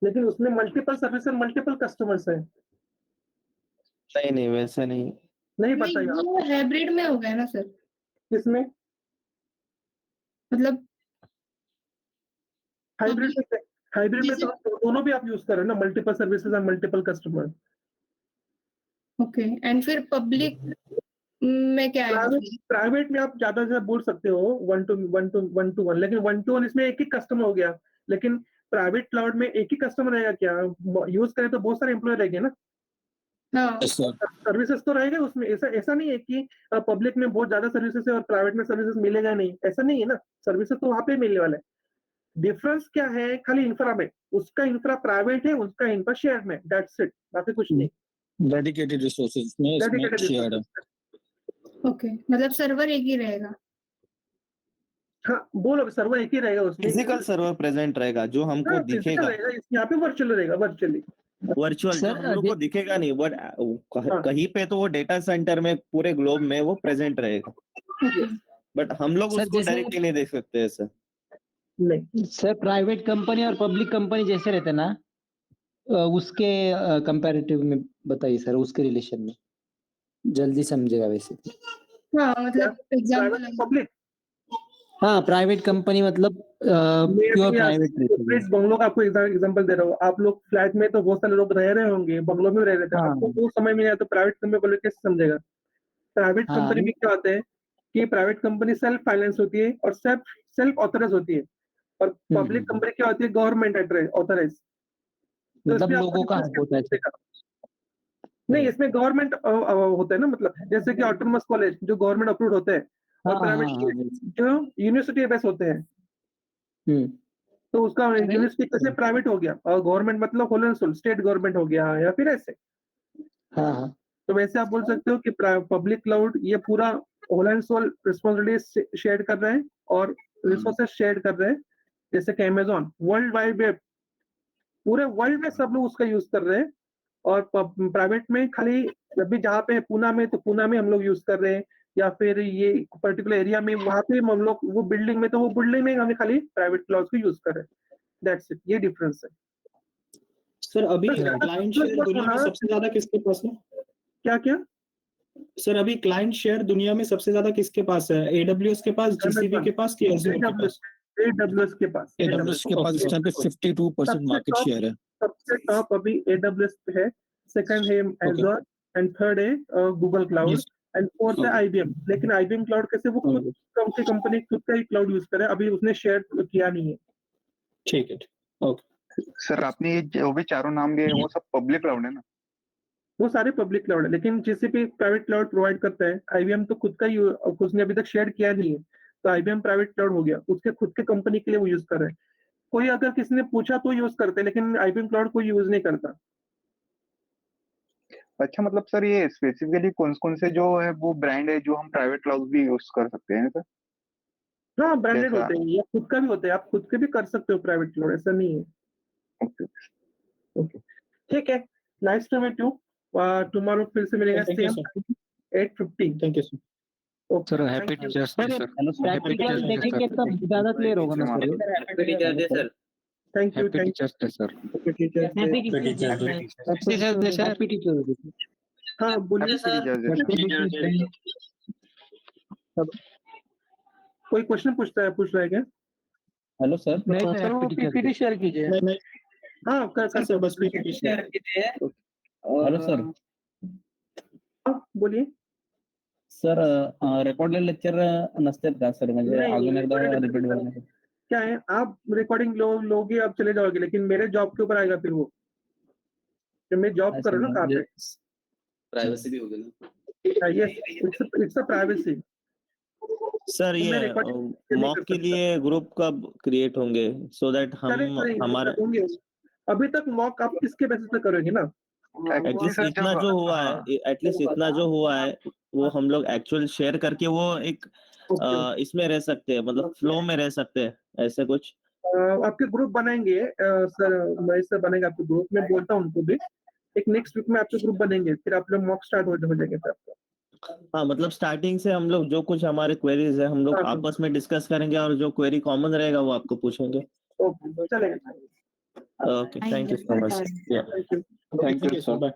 लेकिन उसमें मल्टीपल सर्विसेज, मल्टीपल कस्टमर्स है। नहीं नहीं, वैसा नहीं। नहीं नहीं, बताइए आप। वो हाइब्रिड में हो गया ना सर। किसमें? मतलब हाइब्रिड में तो दोनों भी आप यूज कर रहे हो ना, मल्टीपल सर्विसेज और मल्टीपल कस्टमर। ओके, एंड फिर पब्लिक में क्या है? प्राइवेट में आप ज्यादा से ज्यादा बोल सकते हो 1 to 1, लेकिन 1 to 1 इसमें एक ही कस्टमर हो गया। लेकिन प्राइवेट क्लाउड में एक ही कस्टमर रहेगा क्या? यूज करें तो बहुत सारे एम्प्लॉय रहेंगे ना, सर्विसेज तो रहेगा उसमें। ऐसा नहीं है कि पब्लिक में बहुत ज्यादा सर्विसेज है और प्राइवेट में सर्विसेज मिलेगा नहीं, ऐसा नहीं है ना। सर्विसेज तो वहां पे मिलने वाला है। डिफरेंस क्या है? खाली इंफ्रा में, उसका इंफ्रा प्राइवेट है, उसका इंफ्रा शेयर में, दैट्स इट, बाकी कुछ नहीं। डेडिकेटेड रिसोर्सेज में इसमें डेडिकेटेड शेयर है। ओके, मतलब सर्वर एक ही रहेगा। हाँ, बोलो सर्वर एक ही रहेगा उसमें। फिजिकल सर्वर प्रेजेंट रहेगा जो हमको हाँ, फिजिकल दिखेगा, रहेगा, यहाँ पे वर्चुअल रहेगा, वर्चुअली। वर्चुअल जो हम लोग को दिखेगा नहीं, बट हाँ। कहीं पे तो वो डेटा सेंटर में पूरे ग्लोब में वो प्रेजेंट रहेगा, बट हम लोग सर, उसको जैसे- डायरेक्टली नहीं देख सकते ऐसा। नहीं सर प्राइवेट कंपनी और पब्लिक कंपनी जैसे रहते हैं ना, उसके कंपैरेटिव में बताइए सर, उसके रिलेशन में जल्दी समझेगा वैसे। हाँ, मतलब एग्जांपल पब्लिक, हाँ, प्राइवेट कंपनी मतलब प्योर प्राइवेट रहती है। बंगलों का आपको एग्जांपल दे रहा हूँ। आप लोग फ्लैट में तो बहुत सारे लोग रह रहे होंगे, बंगलों में रह रहे थे, हाँ। आपको वो समझ में नहीं आया तो प्राइवेट कंपनी बोले कैसे समझेगा? प्राइवेट हाँ। कंपनी में क्या होता है कि प्राइवेट कंपनी सेल्फ फाइनेंस होती है और सेल्फ ऑथराइज होती है, और पब्लिक कंपनी क्या होती है? Government authorize. तो मतलब इसमें लोगों का आपको हक होता है। नहीं, इसमें गवर्नमेंट होता है ना, मतलब जैसे कि ऑटोनोमस कॉलेज जो गवर्नमेंट अप्रूव्ड होते हैं, और प्राइवेट जो यूनिवर्सिटी बेस होते हैं, तो उसका यूनिवर्सिटी कैसे प्राइवेट हो गया और गवर्नमेंट मतलब whole and sole state government हो गया, या फिर ऐसे। हाँ। तो वैसे आप बोल सकते हो कि पब्लिक क्लाउड ये पूरा whole and sole responsibility share कर रहे हैं और रिसोर्सेज शेयर कर रहे हैं। जैसे कि अमेजोन वर्ल्ड वाइड वेब, पूरे वर्ल्ड में सब लोग उसका यूज कर रहे हैं, और प्राइवेट में खाली जब भी जहाँ पे पूना में, तो पूना में हम लोग यूज कर रहे हैं, या फिर ये पर्टिकुलर एरिया में वहाँ पे हम लोग वो बिल्डिंग में, तो वो बिल्डिंग में हमें खाली प्राइवेट क्लाउड को यूज कर रहे हैं। दैट्स इट, ये डिफरेंस है। सर अभी क्लाइंट शेयर दुनिया में सबसे ज्यादा किसके पास है? क्या क्या सर अभी क्लाइंट शेयर दुनिया में सबसे ज्यादा किसके पास है? AWS के पास, GCP के पास, कि Azure के पास? AWS के पास। AWS के पास इस टाइम पे 52% मार्केट शेयर है। सबसे टॉप अभी AWS पे है, सेकंड है Azure, एंड थर्ड है गूगल क्लाउड, एंड फोर्थ है IBM। लेकिन IBM क्लाउड कैसे, वो खुद की कंपनी खुद का ही क्लाउड यूज करे, अभी उसने शेयर किया नहीं है। ठीक है, ओके। सर आपने ये जो भी चारों नाम लिए वो सब पब्लिक क्लाउड है ना? वो सारे पब्लिक क्लाउड है, लेकिन GCP प्राइवेट क्लाउड प्रोवाइड करता है। IBM तो खुद का ही उसने अभी तक शेयर किया नहीं है, तो IBM प्राइवेट क्लाउड हो गया, उसके खुद के कंपनी के लिए वो यूज कर रहे हैं। कोई अगर किसी ने पूछा तो यूज करते हैं, लेकिन IBM क्लाउड कोई यूज नहीं करता। अच्छा, मतलब सर ये स्पेसिफिकली कौन कौन से जो है वो ब्रांड है जो हम प्राइवेट क्लाउड भी यूज कर सकते हैं सर? हाँ, ब्रांडेड होते हैं या खुद का भी होता है, आप खुद के भी कर सकते हो प्राइवेट क्लाउड, ऐसा नहीं है। ओके, ठीक है, nice to meet you. Tomorrow फिर से मिलेगा same 8:50। Thank you sir. Sir happy teachers day sir. Practical देखेंगे तब ज्यादा क्लियर होगा ना sir. Happy teachers day sir. Thank you, happy teachers day sir. Happy teachers day. Happy teachers day. हाँ बोलिए सर। कोई क्वेश्चन पूछ रहा है क्या? Hello sir. नहीं सर वो PPT शेयर कीजिए। हाँ कर सर बस PPT शेयर कीजिए। Hello sir. बोलिए सर रेकॉर्डेड लेक्चर नसतात का सर? म्हणजे नहीं, अजून एकदा recorded रिपीट lecture करण्यासाठी. क्या है, आप रिकॉर्डिंग लोगे, आप चले जाओगे, लेकिन मेरे जॉब के ऊपर आएगा फिर वो, जब मैं जॉब कर रहा हूँ ना कहाँ पे। प्राइवेसी भी होगी ना? Yes, it's a privacy. Sir मैं ये recording मॉक के लिए ग्रुप कब क्रिएट होंगे सो दैट हम हमारे होंगे। अभी तक मॉक आप किसके बेसिस पे करोगे ना? एटलीस्ट इतना जो हुआ है, एटलीस्ट इतना जो हुआ है वो हम लोग एक्चुअल शेयर करके वो एक इसमें रह सकते हैं, मतलब फ्लो में रह सकते हैं, ऐसे कुछ। आपके ग्रुप बनाएंगे सर, महेश सर बनेगा आपके ग्रुप में, बोलता हूँ उनको भी। एक नेक्स्ट वीक में आपके ग्रुप बनेंगे, फिर आप लोग मॉक स्टार्ट हो जाएंगे फिर आपका। हाँ, मतलब स्टार्टिंग से हम लोग जो कुछ हमारे क्वेरीज है हम लोग आपस में डिस्कस करेंगे, और जो क्वेरी कॉमन रहेगा वो आपको पूछेंगे। ओके, चलेगा। Okay, thank you so much. Thank you. Thank you sir. Bye.